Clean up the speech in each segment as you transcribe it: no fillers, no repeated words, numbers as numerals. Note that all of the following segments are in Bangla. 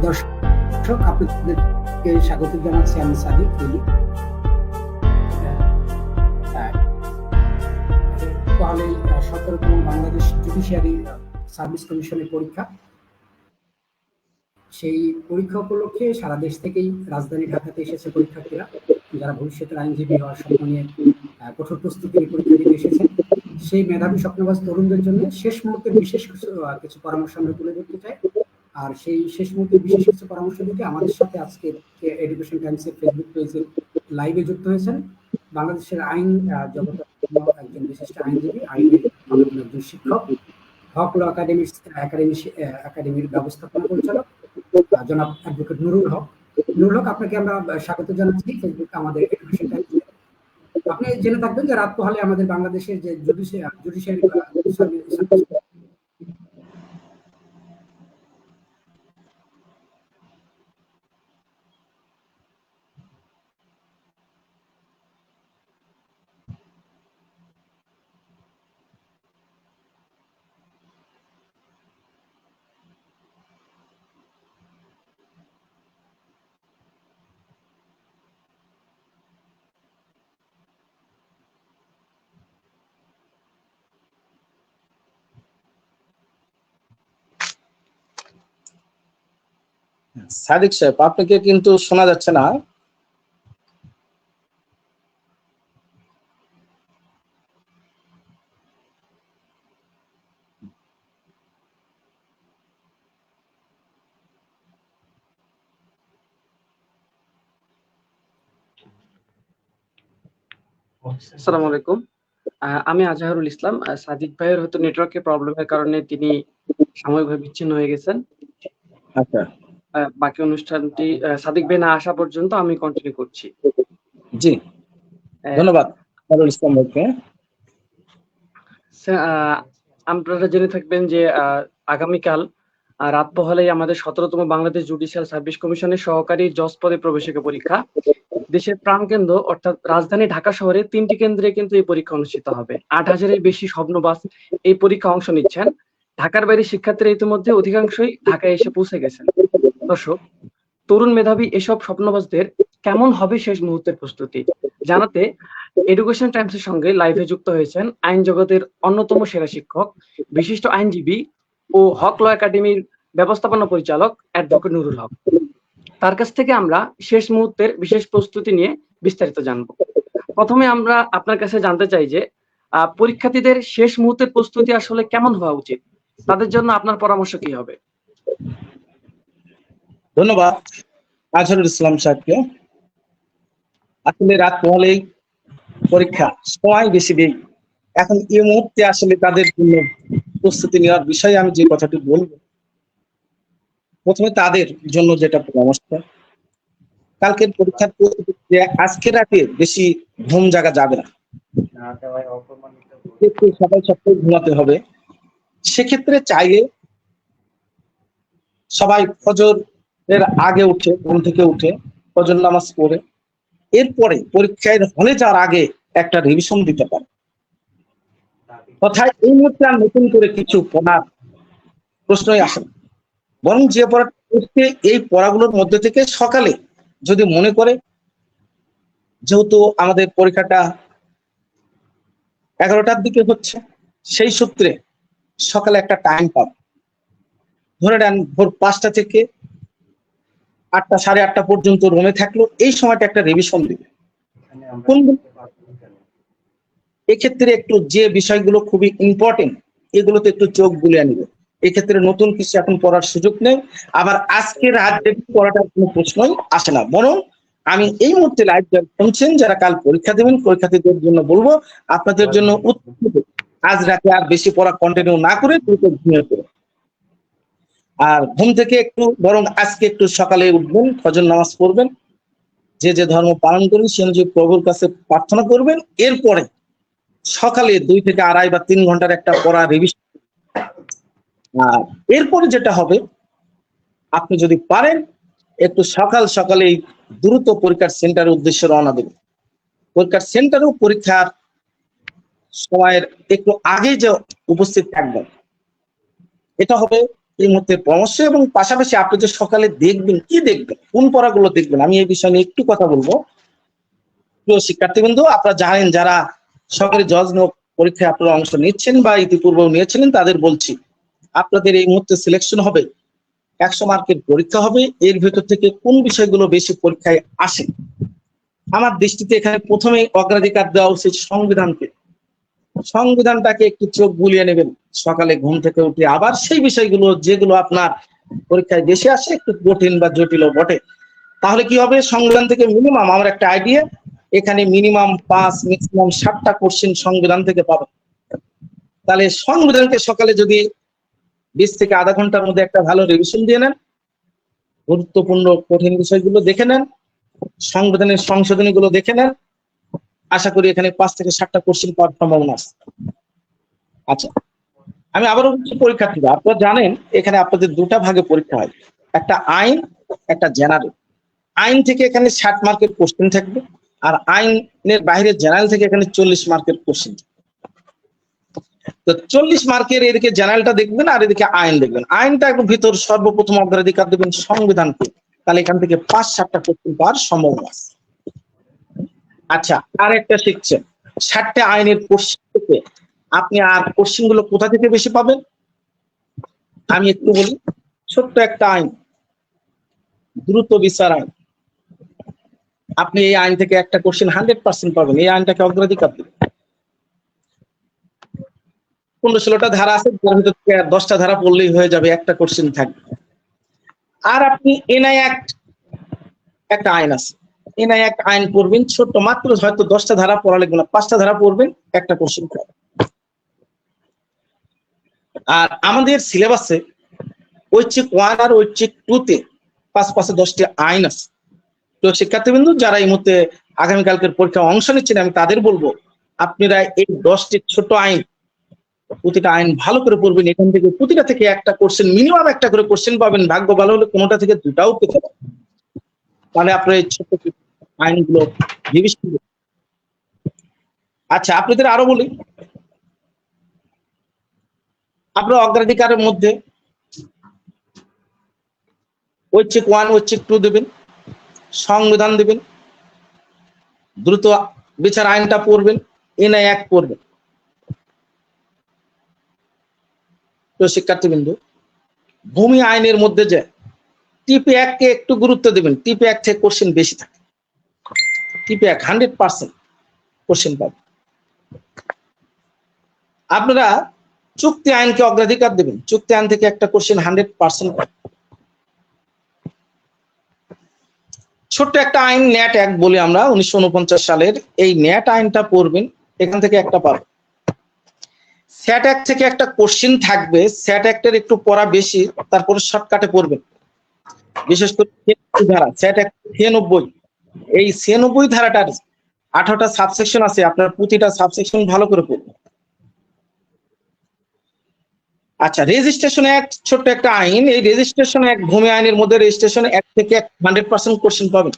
দর্শক, আপনাদেরকে স্বাগত জানাচ্ছি। আমি সাদিক বলি। তাহলে 17তম বাংলাদেশ জুডিশিয়ারি সার্ভিস কমিশনের পরীক্ষা, সেই পরীক্ষা উপলক্ষে সারা দেশ থেকেই রাজধানী ঢাকাতে এসেছে পরীক্ষার্থীরা, যারা ভবিষ্যতের আইনজীবী হওয়ার স্বপ্ন নিয়ে কঠোর প্রস্তুতির পরীক্ষা দিতে এসেছেন। সেই মেধাবী স্বপ্নবাজ তরুণদের জন্য শেষ মুহূর্তের বিশেষ কিছু পরামর্শ আমরা তুলে ধরতে চাই। আর সেই শেষ মুহূর্তের বিশেষ কিছু পরামর্শ দিতে আমাদের সাথে আজকে এডুকেশন টাইমসের ফেসবুক পেজে লাইভে যুক্ত হয়েছেন বাংলাদেশের আইন জগতের একজন বিশিষ্ট আইনজীবী, আইনের একজন শিক্ষক, হক ল একাডেমির ব্যবস্থাপনা পরিচালক জনাব অ্যাডভোকেট নুরুল হক। নুরুল হক, আপনাকে আমরা স্বাগত জানাচ্ছি ফেসবুক আমাদের এডুকেশন টাইমসে। আপনি জেনে থাকবেন যে রাত পোহালে আমাদের বাংলাদেশের যে জুডিশিয়ারি সাদিক সাহেব, আপনাকে কিন্তু শোনা যাচ্ছে না। আসসালামু আলাইকুম। আমি আজহারুল ইসলাম। সাদিক ভাইয়ের হয়তো নেটওয়ার্কের প্রবলেমের কারণে তিনি সাময়িকভাবে বিচ্ছিন্ন হয়ে গেছেন। আচ্ছা, বাকি অনুষ্ঠানটি সাদিক ভাই না আসা পর্যন্ত আমি কন্টিনিউ করছি। জি, ধন্যবাদ আজহারুল ইসলাম ভাইকে। আপনারা জেনে থাকবেন যে আগামীকাল রাত পোহালেই আমাদের 17তম বাংলাদেশ জুডিশিয়াল সার্ভিস কমিশনের সহকারী জজ পদে প্রবেশিকা পরীক্ষা। দেশের প্রাণকেন্দ্র অর্থাৎ রাজধানী ঢাকা শহরে 3টি কেন্দ্রে কিন্তু এই পরীক্ষা অনুষ্ঠিত হবে। 8,000-এর বেশি স্বপ্নবাজ এই পরীক্ষা অংশ নিচ্ছেন। ঢাকার বাইরে শিক্ষার্থীরা ইতিমধ্যে অধিকাংশই ঢাকায় এসে পৌঁছে গেছেন। দর্শক, তরুণ মেধাবী এসব স্বপ্নবাজদের কেমন হবে শেষ মুহূর্তের প্রস্তুতি জানাতে এডুকেশন টাইমসের সঙ্গে লাইভে যুক্ত হয়েছেন আইন জগতের অন্যতম সেরা শিক্ষক, বিশিষ্ট আইনজীবী ও হক ল একাডেমির ব্যবস্থাপনা পরিচালক অ্যাডভোকেট নুরুল হক। তার কাছ থেকে আমরা শেষ মুহূর্তের বিশেষ প্রস্তুতি নিয়ে বিস্তারিত জানবো। প্রথমে আমরা আপনার কাছে জানতে চাই যে পরীক্ষার্থীদের শেষ মুহূর্তের প্রস্তুতি আসলে কেমন হওয়া উচিত, তাদের জন্য আপনার পরামর্শ কি হবে? ধন্যবাদ আজহারুল ইসলাম সাহেবকে। আসলে রাত পোহালেই পরীক্ষা, সময় বেশি নেই এখন। এই মুহূর্তে আসলে তাদের জন্য প্রস্তুতি নেওয়ার বিষয়ে আমি যে কথাটি বলবো, প্রথমে তাদের জন্য যেটা পরামর্শ, কালকের পরীক্ষার প্রস্তুতি আজকে রাতে বেশি ঘুম জাগা যাবে না, সকাল সকাল ঘুমাতে হবে। সেক্ষেত্রে চাইলে সবাই ফজর এর আগে উঠে, ঘুম থেকে উঠে ফজর নামাজ পড়ে এরপরে পরীক্ষার হলে যাওয়ার আগে একটা রিভিশন দিতে পারে। কথায় এই মুহূর্তে আর নতুন করে কিছু পড়ার প্রশ্নই আসে না, বরং যে পড়াটা করতে এই পড়াগুলোর মধ্যে থেকে সকালে যদি মনে করে, যেহেতু আমাদের পরীক্ষাটা 11টার দিকে হচ্ছে, সেই সূত্রে সকালে একটা টাইম পাবে। ধরে নেন ভোর 5টা থেকে 8টা, 8:30 পর্যন্ত রুমে থাকলো, এই সময়টা একটা রিভিশন দিবে। এক্ষেত্রে একটু যে বিষয়গুলো খুবই ইম্পর্টেন্ট এগুলোতে একটু চোখ বুলিয়ে নিবে। এক্ষেত্রে নতুন কিছু এখন পড়ার সুযোগ নেই, আবার আজকে রাত পড়াটার কোনো প্রশ্নই আসে না। বরং আমি এই মুহূর্তে লাইভ শুনছেন যারা কাল পরীক্ষা দেবেন, পরীক্ষার্থীদের জন্য বলবো আপনাদের জন্য আজ রাতে আর বেশি পড়া কন্টিনিউ না করে দ্রুত ঘুমিয়ে পড়ে, আর ঘুম থেকে একটু বরং আজকে একটু সকালে উঠবেন, ফজর নামাজ পড়বেন, যে যে ধর্ম পালন করবেন সে অনুযায়ী প্রভুর কাছে প্রার্থনা করবেন। এরপরে সকালে 2 থেকে 2.5 বা 3 ঘন্টার একটা পড়া রিভিশন। এরপরে যেটা হবে, আপনি যদি পারেন একটু সকাল সকালে দ্রুত পরীক্ষার সেন্টারের উদ্দেশ্যে রওনা দেবেন। পরীক্ষার সেন্টারেও পরীক্ষার সময়ের একটু আগে যে উপস্থিত থাকবেন, এটা হবে এই মুহূর্তে পরামর্শ, এবং পাশাপাশি আপনি যে সকালে দেখবেন, কি দেখবেন, কোন পড়াগুলো দেখবেন, আমি এই বিষয় নিয়ে একটু কথা বলবো। প্রিয় শিক্ষার্থীবৃন্দ, আপনারা জানেন যারা সরকারি জজ নিয়োগ পরীক্ষায় আপনারা অংশ নিচ্ছেন বা ইতিপূর্বেও নিয়েছিলেন, তাদের বলছি আপনাদের এই মুহূর্তে সিলেকশন হবে, 100 মার্কের পরীক্ষা হবে। এর ভেতর থেকে কোন বিষয়গুলো বেশি পরীক্ষায় আসে? আমার দৃষ্টিতে এখানে প্রথমেই অগ্রাধিকার দেওয়া উচিত সংবিধানকে। সংবিধানটাকে একটু চোখ বুলিয়ে নেবেন সকালে ঘুম থেকে উঠে, আবার সেই বিষয়গুলো যেগুলো আপনার পরীক্ষায় বেশি আসে, একটু কঠিন বা জটিলও বটে। তাহলে কি হবে, সংবিধান থেকে মিনিমাম, আমার একটা আইডিয়া, এখানে মিনিমাম 5 ম্যাক্সিমাম 7টা কোশ্চেন সংবিধান থেকে পাবেন। তাহলে সংবিধানকে সকালে যদি 20 থেকে আধা ঘন্টার মধ্যে একটা ভালো রিভিশন দিয়ে নেন, গুরুত্বপূর্ণ কঠিন বিষয়গুলো দেখে নেন, সংবিধানের সংশোধনী গুলো দেখে নেন, আশা করি এখানে 5 থেকে 7টা কোশ্চেন পাওয়ার সম্ভাবনা আছে। আচ্ছা, আমি আবারও বলছি পরীক্ষার্থীরা, আপনারা জানেন এখানে আপনাদের দুটা ভাগে পরীক্ষা হয়, একটা আইন, একটা জেনারেল। আইন থেকে এখানে 60 মার্কের কোশ্চেন থাকবে, আর আইনের বাইরে জেনারেল থেকে এখানে 40 মার্কের কোশ্চেন। তো 40 মার্কের এদিকে জেনারেলটা দেখবেন আর এদিকে আইন দেখবেন। আইনটা একটু ভিতর সর্বপ্রথম অগ্রাধিকার দেবেন সংবিধানকে, তাহলে এখান থেকে 5-7টা কোশ্চেন পাওয়ার সম্ভাবনা আছে। আচ্ছা, আর একটা শিখছেন, 60টা আইনের কোশ্চেন থেকে আপনি আর কোশ্চেন গুলো কোথা থেকে বেশি পাবেন? আমি একটু বলি, ছোট্ট একটা আইন, দ্রুত বিচার আইন, আপনি এই আইন থেকে একটা কোশ্চেন 100% পাবেন। এই আইনটাকে অগ্রাধিকার দিবেন। 15-16টা ধারা আছে, তার ভিতর থেকে 10টা ধারা পড়লেই হয়ে যাবে, একটা কোশ্চেন থাকবে। আর আপনি এনআই অ্যাক্ট, একটা আইন আছে, এনআই অ্যাক্ট আইন পড়বেন, ছোট্ট মাত্র হয়তো 10টা ধারা পড়া লাগবে না, 5টা ধারা পড়বেন, একটা কোশ্চেন পাবেন। আর আমাদের সিলেবাসে ঐচ্ছিক 1 আর ঐচ্ছিক 2 তে 5-5 10টি আইন আছে। তো শিক্ষার্থীবৃন্দ, যারা এই মুহূর্তে আগামীকালকের পরীক্ষায় অংশ নিচ্ছেন, আমি তাদের বলবো আপনারা এই 10টি ছোট আইন, প্রতিটা আইন ভালো করে পড়বেন। এখান থেকে প্রতিটা থেকে একটা কোশ্চেন, মিনিমাম একটা করে কোশ্চেন পাবেন, ভাগ্য ভালো হলে কোনোটা থেকে দুটাও পেতে পারেন। তাহলে আপনার এই ছোট আইনগুলো রিভিশন। আচ্ছা, আপনাদের আরো বলি, আপনার অগ্রাধিকারের মধ্যে ঐচ্ছিক 1 ঐচ্ছিক 2 দেবেন, সংবিধান দেবেন, দ্রুত বিচার আইনটা পড়বেন, এনআই অ্যাক্ট পড়বেন। তো শিক্ষার্থীবৃন্দ, ভূমি আইনের মধ্যে যে টিপি অ্যাক্টকে একটু গুরুত্ব দেবেন, টিপি অ্যাক্ট থেকে কোশ্চেন বেশি থাকে, টিপি অ্যাক্ট 100% কোশ্চেন পাবেন। আপনারা চুক্তি আইনকে অগ্রাধিকার দেবেন, চুক্তি আইন থেকে একটা কোশ্চেন 100% পাবেন। ছোট্ট একটা আইন, ন্যাট অ্যাক্ট বলি আমরা, 1949 সালের, এই ন্যাট আইনটা পড়বেন, এখান থেকে একটা পাবেন। স্যাট অ্যাক্ট থেকে একটা কোশ্চেন থাকবে, স্যাট অ্যাক্টের একটু পড়া বেশি, তারপরে শর্টকাটে পড়বেন, বিশেষ করে ধারা স্যাট অ্যাক্ট 96, এই 96 ধারাটার 18টা সাবসেকশন আছে, আপনার প্রতিটা সাবসেকশন ভালো করে পড়বেন। আচ্ছা, রেজিস্ট্রেশন অ্যাক্ট ছোট্ট একটা আইন, এই রেজিস্ট্রেশন অ্যাক্ট, ভূমি আইনের মধ্যে রেজিস্ট্রেশন অ্যাক্ট থেকে 100% কোশ্চেন পাবেন।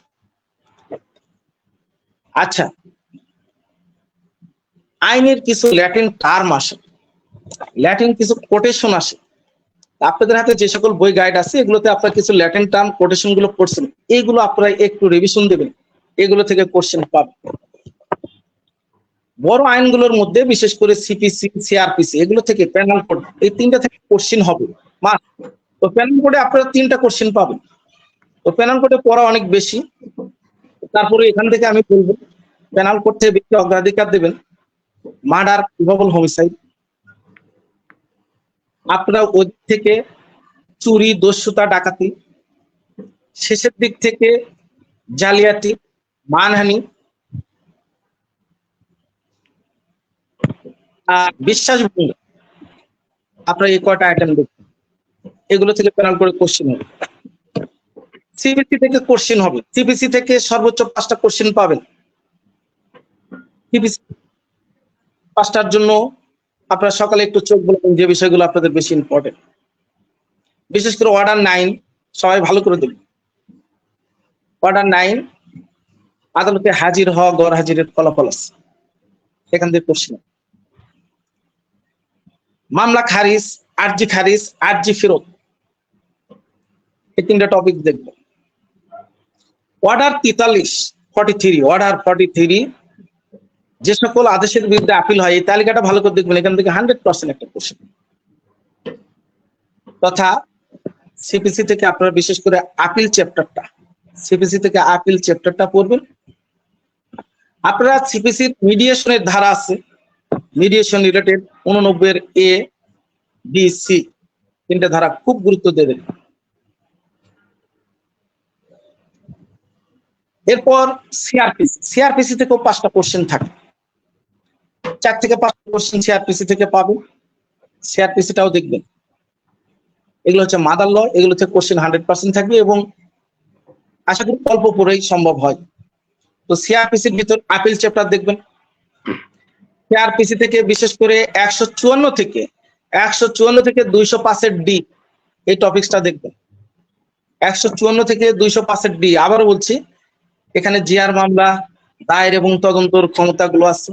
আচ্ছা, আইনের কিছু ল্যাটিন টার্ম আসে, ল্যাটিন কিছু কোটেশন আসে, আপনাদের হাতে যে সকল বই গাইড আছে এগুলোতে আপনারা কিছু ল্যাটিন টার্ম কোটেশন গুলো পড়ছেন, এইগুলো আপনারা একটু রিভিশন দেবেন, এগুলো থেকে কোশ্চেন পাবেন। বড় আইনগুলোর মধ্যে বিশেষ করে সিপিসি, সিআরপিসি, এগুলো থেকে প্যানেল কোড, এই 3টা থেকে কোশ্চেন হবে মাস্ট। তো প্যানেল কোডে আপনারা 3টা কোশ্চেন পাবেন। তো প্যানেল কোডে পড়া অনেক বেশি, তারপরে এখান থেকে আমি বলবো প্যানেল কোড থেকে বেশি অগ্রাধিকার দেবেন মার্ডার, প্রবাবল হোমিসাইড। আপনারা ওই থেকে চুরি, দস্যুতা, ডাকাতি, শেষের দিক থেকে জালিয়াতি, মানহানি, বিশ্বাসভঙ্গ, আপনারা এই কয়টা আইটেম দেখবেন, এগুলো থেকে প্যানেল করে কোশ্চেন হবে। সিবিসি থেকে কোশ্চেন হবে, সিবিসি থেকে সর্বোচ্চ 5টা কোশ্চেন পাবেন। সিবিসি 5টার জন্য আপনারা সকালে একটু চোখ বলবেন যে বিষয়গুলো আপনাদের বেশি ইম্পর্টেন্ট, বিশেষ করে অর্ডার 9 সবাই ভালো করে দেখবেন। অর্ডার 9, আদালতে হাজির হওয়া, গড় হাজিরের ফলাফল আছে, এখান থেকে কোশ্চেন। মামলা খারিজ, আরজি খারিজ, আরজি ফেরত, এই তিনটা টপিক দেখবো। অর্ডার 43 অর্ডার 43 যে সকল আদেশের বিরুদ্ধে আপিল হয় এই তালিকাটা ভালো করে দেখবেন, এখান থেকে 100% একটা কোশ্চেন। তথা সিপিসি থেকে আপনারা বিশেষ করে আপিল চ্যাপ্টারটা পড়বেন। আপনারা সিপিসির মিডিয়েশনের ধারা আছে, mediation related 89 A B C তিনটা ধারা খুব গুরুত্ব দেবেন। এরপর সিআরপিসি থেকেও 5টা কোশ্চেন থাকে, 4 থেকে 5টা কোশ্চেন সিআরপিসি থেকে পাবেন, সিআরপিসিটাও দেখবেন। এগুলো হচ্ছে মাদার ল, এগুলো থেকে কোশ্চেন 100% থাকবে এবং আশা করি অল্প পড়েই সম্ভব হয়। তো সিআরপিসির ভিতর আপিল চ্যাপ্টার দেখবেন। সিআরপিসি থেকে বিশেষ করে 154 থেকে 205 এর ডি এই টপিকসটা দেখবেন। 154 থেকে 205 এর ডি, আবারও বলছি, এখানে জিআর মামলা দায়ের এবং তদন্তর ক্ষমতাগুলো আছে,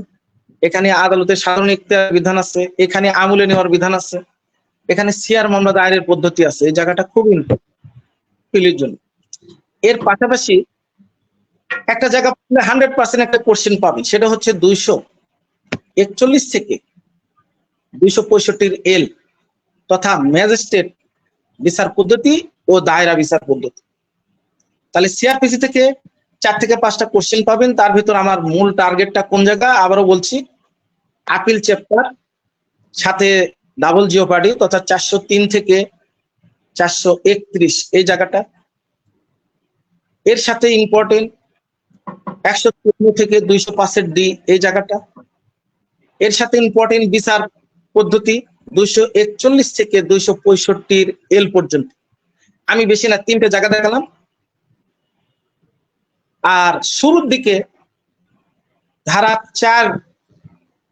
এখানে আদালতের সাধারণ ইখতিয়ার বিধান আছে, এখানে আমলে নেওয়ার বিধান আছে, এখানে সিআর মামলা দায়েরের পদ্ধতি আছে। এই জায়গাটা খুব ইম্পর্টেন্ট জন্য। এর পাশাপাশি একটা জায়গা 100% একটা কোশ্চেন পাবেন, সেটা হচ্ছে 241 থেকে 265 এল তথা ম্যাজিস্ট্রেট বিচার পদ্ধতি ও দায়রা বিচার পদ্ধতি। তাহলে সিআরপিসি থেকে 4 থেকে 5টা কোশ্চেন পাবেন। তার ভিতর আমার মূল টার্গেটটা কোন জায়গা, আবারও বলছি, আপিল চ্যাপ্টার সাথে ডাবল জিওপার্ডি তথা 403 থেকে 431 এই জায়গাটা। এর সাথে ইম্পর্টেন্ট 154 থেকে 205 এর ডি এই জায়গাটা। এর সাথে ইম্পর্টেন্ট বিচার পদ্ধতি 241 থেকে 265 এল পর্যন্ত। আমি বেশি না, 3টে জায়গা দেখালাম। আর শুরুর দিকে ধারা 4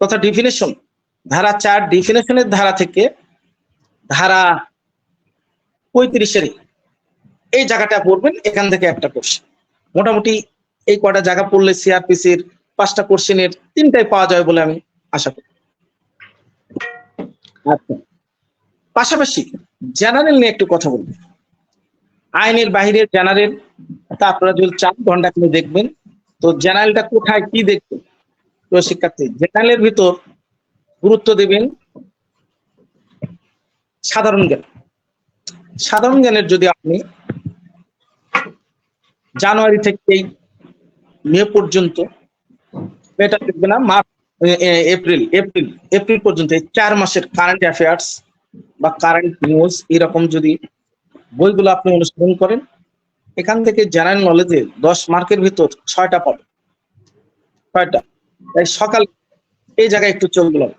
তথা ডিফিনেশন, ধারা 4 ডিফিনেশনের ধারা থেকে ধারা 35 এই জায়গাটা পড়বেন, এখান থেকে একটা কোশ্চেন। মোটামুটি এই কটা জায়গা পড়লে সিআরপিসির 5টা কোশ্চেনের 3টাই পাওয়া যাবে বলে আমি আশা করি। আচ্ছা, পাশাপাশি জেনারেল নিয়ে একটু কথা বলবো। আইনের বাইরে জেনারেল, তা আপনারা যদি 4 ঘন্টা করে দেখবেন, তো জেনারেলটা কোথায় কি দেখবেন? তো শিক্ষার্থী, জেনারেলের ভিতর গুরুত্ব দেবেন সাধারণ জ্ঞান। সাধারণ জ্ঞানের যদি আপনি জানুয়ারি থেকে মে পর্যন্ত, এটা দেখবে না, মার্চ এপ্রিল পর্যন্ত, এই 4 মাসের কারেন্ট অ্যাফেয়ার্স বা কারেন্ট নিউজ এরকম যদি বইগুলো আপনি অনুসরণ করেন, এখান থেকে জেনারেল নলেজে 10 মার্কের ভিতর 6টা পাবেন, 6টা। তাই সকাল এই জায়গায় একটু চোখ বুলাবো।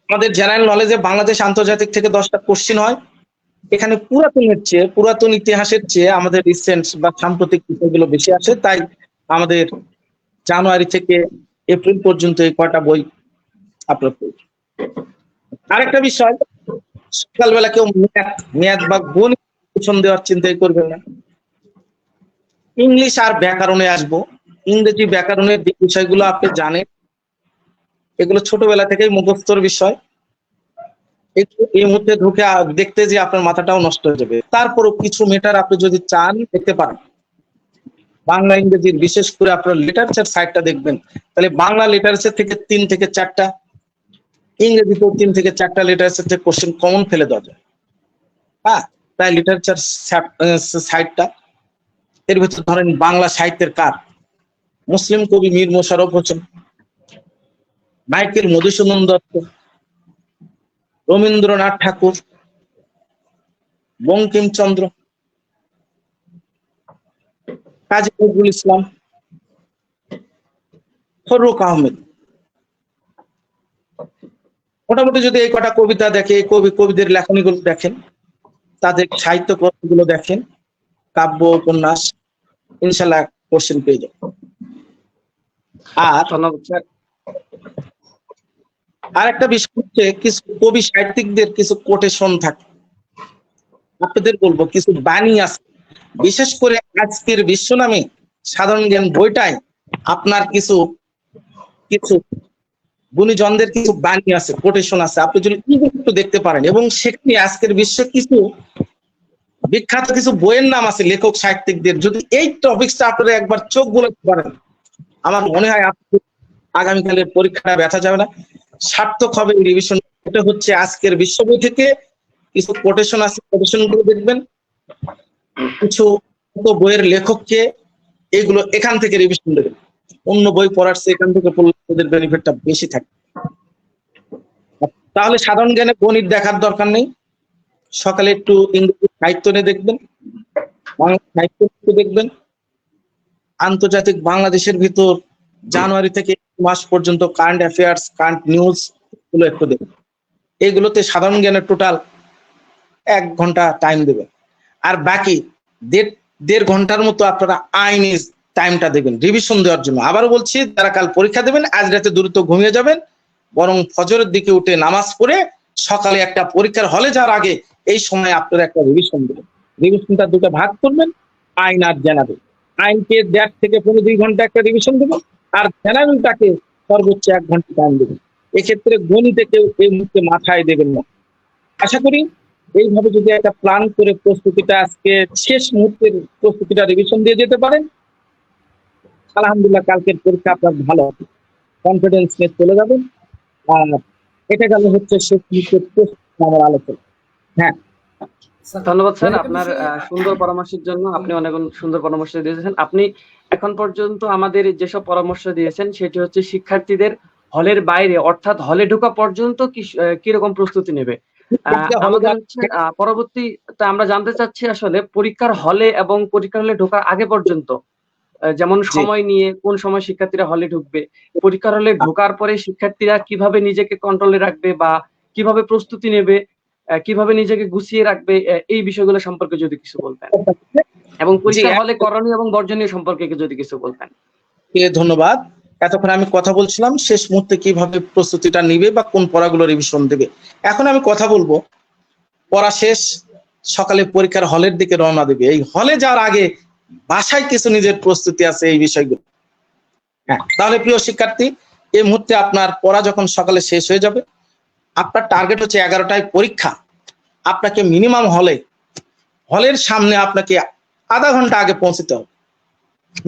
আমাদের জেনারেল নলেজে বাংলাদেশ আন্তর্জাতিক থেকে 10টা কোশ্চেন হয়। এখানে পুরাতন ইতিহাসের চেয়ে আমাদের রিসেন্ট বা সাম্প্রতিক বিষয়গুলো বেশি আসে, তাই আমাদের জানুয়ারি থেকে এপ্রিল পর্যন্ত এই কয়টা বই আপলোড করি। আরেকটা বিষয়, সকালবেলা কেউ ম্যাথ বা গণিত দেওয়ার চিন্তাই করবেন না। ইংলিশ আর ব্যাকরণে আসবো। ইংরেজি ব্যাকরণের যে বিষয়গুলো আপনি জানেন, এগুলো ছোটবেলা থেকেই মুখস্থর বিষয়। এই মুহূর্তে ঢুকে দেখতে যে আপনার মাথাটাও নষ্ট হয়ে যাবে। তারপরও কিছু মেটার আপনি যদি চান দেখতে পারেন। বাংলা ইংরেজির বিশেষ করে আপনার লিটারেচার সাইডটা দেখবেন, তাহলে বাংলা লিটারেচার থেকে 3 থেকে 4টা, ইংরেজিতেও 3 থেকে 4টা লিটারেচার থেকে কোশ্চেন কমন ফেলে দেওয়া যায়। হ্যাঁ, তাই লিটারেচার সাইডটা, এর ভিতর ধরেন বাংলা সাহিত্যের কার, মুসলিম কবি মীর মোশাররফ হোসেন, মাইকেল মধুসূদন দত্ত, রবীন্দ্রনাথ ঠাকুর, বঙ্কিমচন্দ্র, কাজী নজরুল ইসলাম, ফররুখ আহমেদ। মোটামুটি যদি এই কটা কবিতা দেখে, কবিদের লেখনীগুলো দেখেন, তাদের সাহিত্য কর্মগুলো দেখেন, কাব্য উপন্যাস, ইনশাল্লাহ কোশ্চেন পেয়ে যাবেন। আর একটা বিষয় হচ্ছে, কিছু কবি সাহিত্যিকদের কিছু কোটেশন থাকে, আপনাদের বলবো কিছু বাণী আছে, বিশেষ করে আজকের বিশ্ব নামে সাধারণ জ্ঞান বইটাই আপনার কিছু গুণীজনদের কিছু বাণী আছে, কোটেশন আছে, আপনি যদি একটু দেখতে পারেন, এবং সেখানে আজকের বিশ্বে কিছু বিখ্যাত কিছু বইয়ের নাম আছে লেখক সাহিত্যিকদের, যদি এই টপিকসটা আপনারা একবার চোখ বুলাতে পারেন, আমার মনে হয় আগামীকালের পরীক্ষাটা ব্যথা যাবে না, সার্থক হবে এই রিভিশন। এটা হচ্ছে আজকের বিশ্ব বই থেকে কিছু কোটেশন আছে, কোটেশন গুলো দেখবেন, কিছু বইয়ের লেখককে, এইগুলো এখান থেকে রিভিশন দেবেন। অন্য বই পড়ার চেয়ে এখান থেকে পড়লে ওদের বেনিফিটটা বেশি থাকে। তাহলে সাধারণ জ্ঞানে গণিত দেখার দরকার নেই, সকালে একটু ইংরেজি সাহিত্য নিয়ে দেখবেন, বাংলা সাহিত্য দেখবেন, আন্তর্জাতিক বাংলাদেশের ভিতর জানুয়ারি থেকে মাস পর্যন্ত কারেন্ট অ্যাফেয়ার্স, কারেন্ট নিউজ গুলো একটু দেখবেন। এইগুলোতে সাধারণ জ্ঞানের টোটাল 1 ঘন্টা টাইম দেবেন, আর বাকি দেড় ঘন্টার মতো আপনারা আইনি টাইমটা দেবেন রিভিশন দেওয়ার জন্য। আবারও বলছি, যারা কাল পরীক্ষা দেবেন আজ রাতে দ্রুত ঘুমিয়ে যাবেন, বরং ফজরের দিকে উঠে নামাজ পড়ে সকালে একটা পরীক্ষার হলে যাওয়ার আগে এই সময় আপনারা একটা রিভিশন দেবেন। রিভিশনটা দুটো ভাগ করবেন, আইন আর জেনারেল। আইনকে 1.5 থেকে 2 ঘন্টা একটা রিভিশন দেবেন, আর জেনারেলটাকে সর্বোচ্চ 1 ঘন্টা টাইম দেবেন। এক্ষেত্রে গণিতে কেউ এই মুহূর্তে মাথায় দেবেন না। আশা করি এইভাবে যদি একটা প্ল্যান করে প্রস্তুতিটা আজকে শেষ মুহূর্তের প্রস্তুতিটা রিভিশন দিয়ে যেতে পারেন, আলহামদুলিল্লাহ কালকের পরীক্ষা আপনার ভালো হবে, কনফিডেন্স নিয়ে চলে যাবেন। আর এটা গেল হচ্ছে শেষ মুহূর্তের প্রস্তুতি আমার আলোচনা। হ্যাঁ, ধন্যবাদ স্যার আপনার সুন্দর পরামর্শের জন্য। আপনি অনেক সুন্দর পরামর্শ দিয়েছেন। আপনি এখন পর্যন্ত আমাদের যেসব পরামর্শ দিয়েছেন সেটি হচ্ছে শিক্ষার্থীদের হলের বাইরে অর্থাৎ হলে ঢোকা পর্যন্ত কিরকম প্রস্তুতি নেবে। আমাদের হচ্ছে পরবর্তীতে আমরা জানতে চাচ্ছি আসলে পরীক্ষার হলে এবং পরীক্ষার হলে ঢোকার আগে পর্যন্ত, যেমন সময় নিয়ে কোন সময় শিক্ষার্থীরা হলে ঢুকবে, পরীক্ষার হলে ঢোকার পরে শিক্ষার্থীরা কিভাবে নিজেকে কন্ট্রোলে রাখবে বা কিভাবে প্রস্তুতি নেবে, কিভাবে নিজেকে গুছিয়ে রাখবে, এই বিষয়গুলো সম্পর্কে যদি কিছু বলতেন, এবং পরীক্ষার হলে করণীয় এবং বর্জনীয় সম্পর্কে যদি কিছু বলতেন। ধন্যবাদ। এতক্ষণ আমি কথা বলছিলাম শেষ মুহূর্তে কিভাবে প্রস্তুতিটা নিবে বা কোন পড়াগুলো রিভিশন দেবে। এখন আমি কথা বলবো পড়া শেষ, সকালে পরীক্ষার হলের দিকে রওনা দেবে। এই হলে যাওয়ার আগে বাসায় কিছু নিজের প্রস্তুতি আছে এই বিষয়গুলো। হ্যাঁ, তাহলে প্রিয় শিক্ষার্থী, এই মুহূর্তে আপনার পড়া যখন সকালে শেষ হয়ে যাবে, আপনার টার্গেট হচ্ছে 11টায় পরীক্ষা, আপনাকে মিনিমাম হলের সামনে আপনাকে আধা ঘন্টা আগে পৌঁছতে হবে।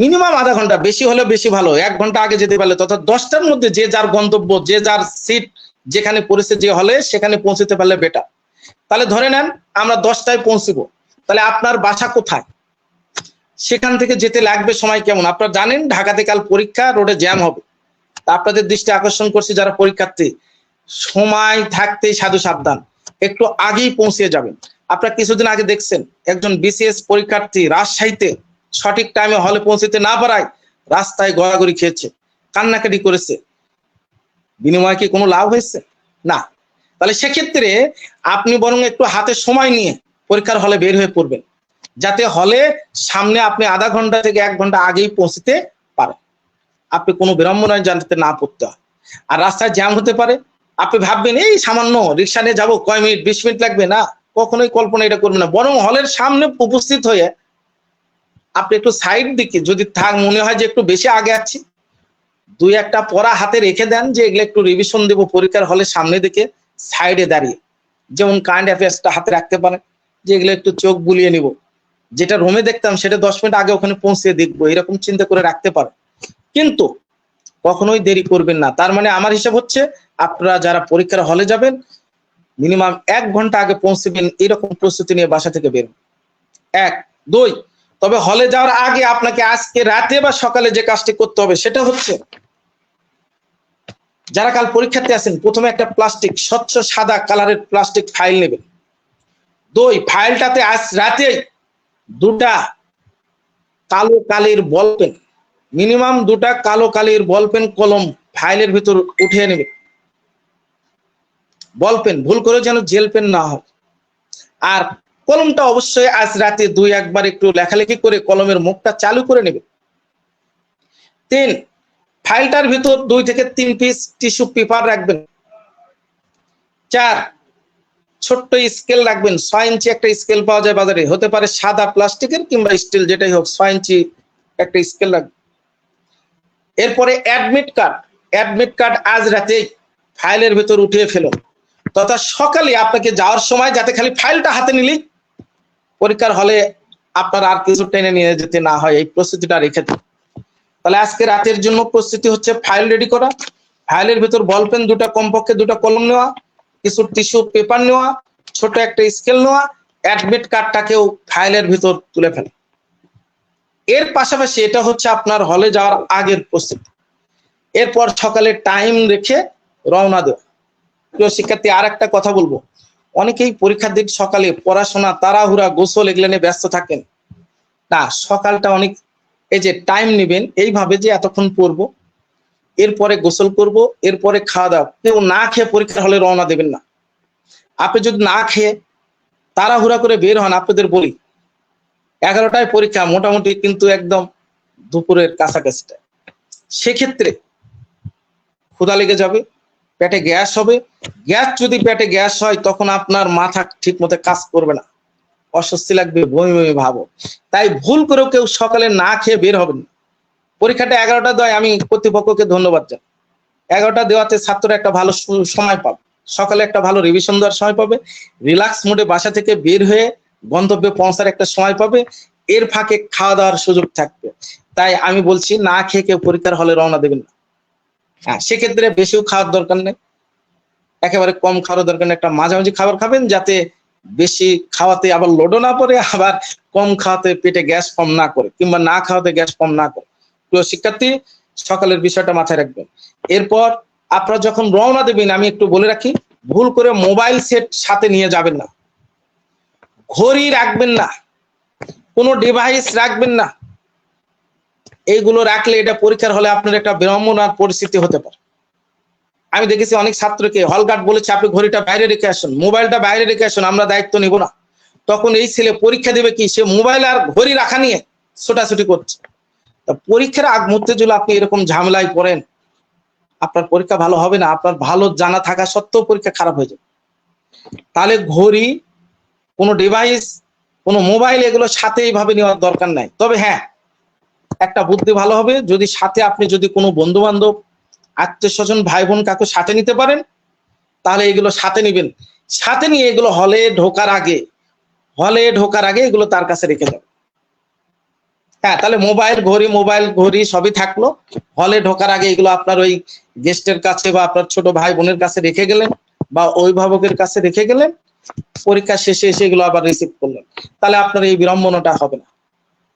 মিনিমাম আধা ঘন্টা, বেশি হলে বেশি ভালো, 1 ঘন্টা আগে যেতে পারলে, তথা 10টার মধ্যে যে যার গন্তব্য, যে যার সিট যেখানে পড়েছে যে হলে সেখানে পৌঁছতে পারলে বেটার। তাহলে ধরে নেন আমরা 10টায় পৌঁছবো, তাহলে আপনার বাসা কোথায়, সেখান থেকে যেতে লাগবে সময় কেমন? আপনারা জানেন ঢাকাতে কাল পরীক্ষা, রোডে জ্যাম হবে। আপনাদের দৃষ্টি আকর্ষণ করছি যারা পরীক্ষার্থী, সময় থাকতেই সাধু সাবধান, একটু আগেই পৌঁছে যাবেন। আপনারা কিছুদিন আগে দেখছেন একজন বিসিএস পরীক্ষার্থী রাজশাহীতে সঠিক টাইমে হলে পৌঁছতে না পারায় রাস্তায় গড়াগড়ি খেয়েছে, কান্নাকাটি করেছে। বিনিময়ে কি কোনো লাভ হয়েছে? না। তাহলে সেক্ষেত্রে আপনি বরং একটু হাতে সময় নিয়ে পরীক্ষার হলে বের হয়ে পড়বেন, যাতে হলে সামনে আপনি আধা ঘন্টা থেকে 1 ঘন্টা আগেই পৌঁছতে পারেন, আপনি কোনো বিড়ম্বনায় জানতে না পড়তে হয়। আর রাস্তায় জ্যাম হতে পারে, আপনি ভাববেন এই সামান্য রিক্সা নিয়ে যাবো, কয় মিনিট 20 মিনিট লাগবে, না, কখনোই কল্পনা এটা করবেন না। বরং হলের সামনে উপস্থিত হয়ে আপনি একটু সাইড দিকে যদি মনে হয় যে একটু বেশি আগে আছি, 2-1টা পড়া হাতে রেখে দেন, যে এগুলো একটু রিভিশন দেবো পরীক্ষার হলে সামনে দিকে, সাইডে দাঁড়িয়ে যেমন কারেন্ট অ্যাফেয়ার্সটা হাতে রাখতে পারেন, যে এগুলো একটু চোখ বুলিয়ে নিব, যেটা রুমে দেখতাম সেটা 10 মিনিট আগে ওখানে পৌঁছে দেখবো, এরকম চিন্তা করে রাখতে পারেন। কিন্তু কখনোই দেরি করবেন না। তার মানে আমার হিসাব হচ্ছে আপনারা যারা পরীক্ষার হলে যাবেন মিনিমাম 1 ঘন্টা আগে পৌঁছবেন, এরকম প্রস্তুতি নিয়ে বাসা থেকে বের। 1, 2, তবে হলে যাওয়ার আগে আপনাকে আজকে রাতে বা সকালে যে কাজটি করতে হবে সেটা হচ্ছে, যারা কাল পরীক্ষাতে আছেন প্রথমে একটা প্লাস্টিক, স্বচ্ছ সাদা কালারের প্লাস্টিক ফাইল নেবেন। 2, ফাইলটাতে আজ রাতে 2টা কালো কালির বল পেন, মিনিমাম 2টা কালো কালির বল পেন কলম ফাইলের ভিতর উঠিয়ে নেবে। বল পেন ভুল করে যেন জেল পেন না হয়। আর কলমটা অবশ্যই আজ রাতে 2-1 বার একটু লেখালেখি করে কলমের মুখটা চালু করে নেবে। 3, ফাইলটার ভিতর 2 থেকে 3 পিস টিস্যু পেপার রাখবেন। 4, ছোট্ট স্কেল রাখবেন। 6 ইঞ্চি একটা স্কেল পাওয়া যায় বাজারে, হতে পারে সাদা প্লাস্টিকের কিংবা স্টিল, যেটাই হোক 6 ইঞ্চি একটা স্কেল রাখবেন। এরপরে অ্যাডমিট কার্ড আজ রাতে ফাইলের ভিতর উঠিয়ে ফেলুন, তথা সকালে আপনাকে যাওয়ার সময় যাতে খালি ফাইলটা হাতে নিলেই পরীক্ষার হলে আপনার আর কিছু টেনে নিয়ে যেতে না হয়, এই প্রস্তুতিটা রেখে দিন। তাহলে আজকে রাতের জন্য প্রস্তুতি হচ্ছে ফাইল রেডি করা, ফাইলের ভিতর বল পেন দুটা, কমপক্ষে দুটা কলম নেওয়া, কিছু টিস্যু পেপার নেওয়া, ছোট একটা স্কেল নেওয়া, অ্যাডমিট কার্ডটাকেও ফাইলের ভিতর তুলে ফেলা। এর পাশাপাশি এটা হচ্ছে আপনার হলে যাওয়ার আগের প্রস্তুতি। এরপর সকালে টাইম রেখে রওনা দেওয়া। প্রিয় শিক্ষার্থী, আর একটা কথা বলবো, অনেকেই পরীক্ষার দিন সকালে পড়াশোনা, তাড়াহুড়া, গোসল এগুলো নিয়ে ব্যস্ত থাকেন। না, সকালটা অনেক এই যে টাইম নেবেন এইভাবে যে এতক্ষণ পড়বো, এরপরে গোসল করব, এরপরে খাওয়া দাওয়া। কেউ না খেয়ে পরীক্ষার হলে রওনা দেবেন না। আপনি যদি না খেয়ে তাড়াহুড়া করে বের হন, আপনাদের বলি 11টায় পরীক্ষা, মোটামুটি কিন্তু একদম দুপুরের কাছাকাছিটা, সেক্ষেত্রে ক্ষুধা লেগে যাবে, পেটে গ্যাস হবে। গ্যাস যদি পেটে গ্যাস হয় তখন আপনার মাথা ঠিক মতো কাজ করবে না, অস্বস্তি লাগবে, বমি বমি ভাবো। তাই ভুল করেও কেউ সকালে না খেয়ে বের হবেন না। পরীক্ষাটা 11টা দেয়, আমি কর্তৃপক্ষকে ধন্যবাদ জানাই। 11টা দেওয়াতে ছাত্ররা একটা ভালো সময় পাবে, সকালে একটা ভালো রিভিশন দেওয়ার সময় পাবে, রিল্যাক্স মোডে বাসা থেকে বের হয়ে গন্তব্যে পৌঁছার একটা সময় পাবে, এর ফাঁকে খাওয়া দাওয়ার সুযোগ থাকবে। তাই আমি বলছি না খেয়ে কেউ পরীক্ষার হলে রওনা দেবেন না। হ্যাঁ, সেক্ষেত্রে বেশিও খাওয়ার দরকার নেই, একেবারে কম খাওয়ার দরকার নেই, একটা মাঝামাঝি খাবার খাবেন, যাতে বেশি খাওয়াতে আবার লোডও না পড়ে, আবার কম খাওয়াতে পেটে গ্যাস কম না করে, কিংবা না খাওয়াতে গ্যাস কম না করে। প্রিয় শিক্ষার্থী, সকালের বিষয়টা মাথায় রাখবেন। এরপর আপনারা যখন রওনা দেবেন, আমি একটু বলে রাখি, ভুল করে মোবাইল সেট সাথে নিয়ে যাবেন না, ঘড়ি রাখবেন না, কোনো ডিভাইস রাখবেন না। এইগুলো রাখলে এটা পরীক্ষার হলে আপনার একটা বিড়ম্বনার পরিস্থিতি হতে পারে। আমি দেখেছি অনেক ছাত্রকে হলগার্ড বলেছে আপনি ঘড়িটা বাইরে রেখে আসুন, মোবাইলটা বাইরে রেখে আসুন, আমরা দায়িত্ব নিব না। তখন এই ছেলে পরীক্ষা দেবে কি, সে মোবাইল আর ঘড়ি রাখা নিয়ে ছোটাছুটি করছে। তা পরীক্ষার আগ মুহূর্তে যদি আপনি এরকম ঝামেলায় পড়েন, আপনার পরীক্ষা ভালো হবে না, আপনার ভালো জানা থাকা সত্ত্বেও পরীক্ষা খারাপ হয়ে যাবে। তাহলে ঘড়ি, কোনো ডিভাইস, কোনো মোবাইল, এগুলো সাথে এইভাবে নেওয়ার দরকার নাই। তবে হ্যাঁ, একটা বুদ্ধি ভালো হবে, যদি সাথে আপনি যদি কোনো বন্ধু বান্ধব, আত্মীয় স্বজন, ভাই বোন কাকু সাথে নিতে পারেন, তাহলে এগুলো সাথে নিবেন। সাথে নিয়ে এগুলো হলে ঢোকার আগে এগুলো তার কাছে রেখে যাবেন। হ্যাঁ, তাহলে মোবাইল ঘড়ি সবই থাকলো, হলে ঢোকার আগে এগুলো আপনার ওই গেস্টের কাছে বা আপনার ছোট ভাই বোনের কাছে রেখে গেলেন, বা অভিভাবকের কাছে রেখে গেলেন, পরীক্ষা শেষে এসে এগুলো আবার রিসিভ করলেন। তাহলে আপনার এই বিড়ম্বনাটা হবে না।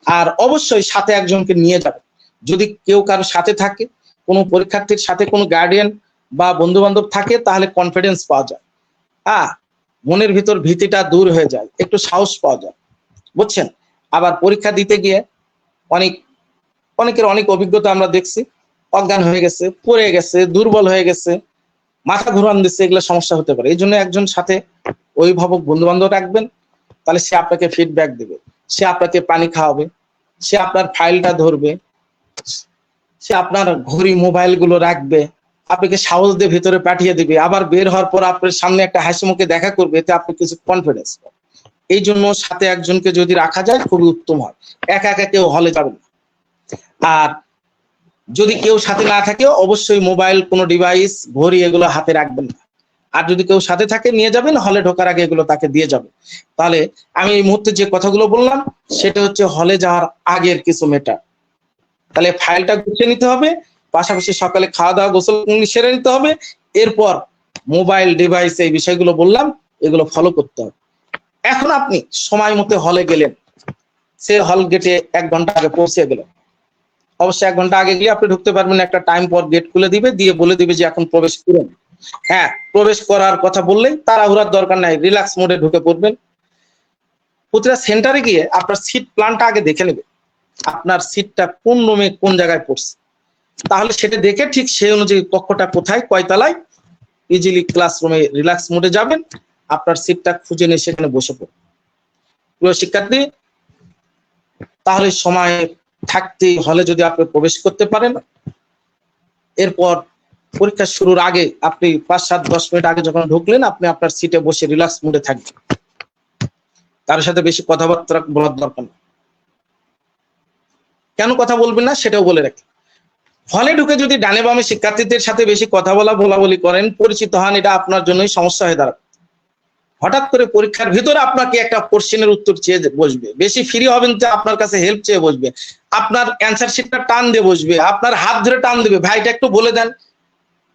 আর অবশ্যই সাথে একজনকে নিয়ে যাবেন। যদি কেউ কারো সাথে থাকে, কোনো পরীক্ষার্থীর সাথে কোনো গার্ডিয়ান বা বন্ধু বান্ধব থাকে, তাহলে কনফিডেন্স পাওয়া যায়, মনের ভিতর ভীতিটা দূর হয়ে যায়, একটু সাহস পাওয়া যায়, বুঝছেন। আবার পরীক্ষা দিতে গিয়ে অনেকের অনেক অভিজ্ঞতা আমরা দেখছি, অজ্ঞান হয়ে গেছে, পড়ে গেছে, দুর্বল হয়ে গেছে, মাথা ঘুরান দিচ্ছে, এগুলো সমস্যা হতে পারে। এই জন্য একজন সাথে অভিভাবক, বন্ধু বান্ধব রাখবেন, তাহলে সে আপনাকে ফিডব্যাক দেবে, সে আপনাকে পানি খাওয়াবে, সে আপনার ফাইলটা ধরবে, সে আপনার ঘড়ি মোবাইল গুলো রাখবে, আপনাকে সাহস দিয়ে ভিতরে পাঠিয়ে দিবে, আবার বের হওয়ার পর আপনার সামনে একটা হাসি মুখে দেখা করবে, এতে আপনি কিছু কনফিডেন্স। এই জন্য সাথে একজনকে যদি রাখা যায় খুবই উত্তম হয়। একা একা কেউ হলে যাবেন না। আর যদি কেউ সাথে না থাকে, অবশ্যই মোবাইল, কোনো ডিভাইস, ঘড়ি এগুলো হাতে রাখবেন না। আর যদি কেউ সাথে থাকে, নিয়ে যাবেন, হলে ঢোকার আগে এগুলো তাকে দিয়ে যাবেন। তাহলে আমি এই মুহূর্তে যে কথাগুলো বললাম, সেটা হচ্ছে হলে যাওয়ার আগের কিছু ম্যাটার। তাহলে ফাইলটা গুছিয়ে নিতে হবে, পাশাপাশি সকালে খাওয়া দাওয়া, গোসল সেরে নিতে হবে। এরপর মোবাইল, ডিভাইস, এই বিষয়গুলো বললাম, এগুলো ফলো করতে হবে। এখন আপনি সময় মতো হলে গেলেন, সে হল গেটে 1 ঘন্টা আগে পৌঁছে গেলেন। অবশ্যই 1 ঘন্টা আগে গিয়ে আপনি ঢুকতে পারবেন, একটা টাইম পর গেট খুলে দিবে, দিয়ে বলে দিবে যে এখন প্রবেশ করুন। হ্যাঁ, প্রবেশ করার কথা বললেই তাড়াহুড়ার দরকার নাই, রিল্যাক্স মোডে ঢুকে পড়বেন। প্রতিটা সেন্টারে গিয়ে আপনার সিট প্ল্যানটা আগে দেখে নেবে, আপনার সিটটা কোন রুমে কোন জায়গায় পড়ছে, তাহলে সেটা দেখে ঠিক সেই অনুযায়ী কক্ষটা কোথায়, কয়তলায়, ইজিলি ক্লাসরুমে রিল্যাক্স মোডে যাবেন, আপনার সিটটা খুঁজে নিয়ে সেখানে বসে পড়ুন। প্রিয় শিক্ষার্থী, তাহলে সময় থাকতে হলে যদি আপনি প্রবেশ করতে পারেন, এরপর পরীক্ষা শুরুর আগে আপনি 5, 7, 10 মিনিট আগে যখন ঢুকলেন, আপনি আপনার সিটে বসে রিল্যাক্স মোডে থাকবেন, তার সাথে বেশি কথাবার্তা বলার দরকার নেই। কেন কথা বলবেন না সেটাও বলে রাখি। হলে ঢুকে যদি ডানে বামে শিক্ষার্থীদের সাথে বেশি কথা বলা বলাবলি করেন, পরিচিত হন, এটা আপনার জন্যই সমস্যা হয়ে দাঁড়াবে। হঠাৎ করে পরীক্ষার ভিতরে আপনাকে একটা কোশ্চেনের উত্তর চেয়ে বসবে, বেশি ফ্রি হবেন যে আপনার কাছে হেল্প চেয়ে বসবে, আপনার অ্যান্সার শিটটা টান দিয়ে বসবে, আপনার হাত ধরে টান দেবে, ভাইটা একটু বলে দেন,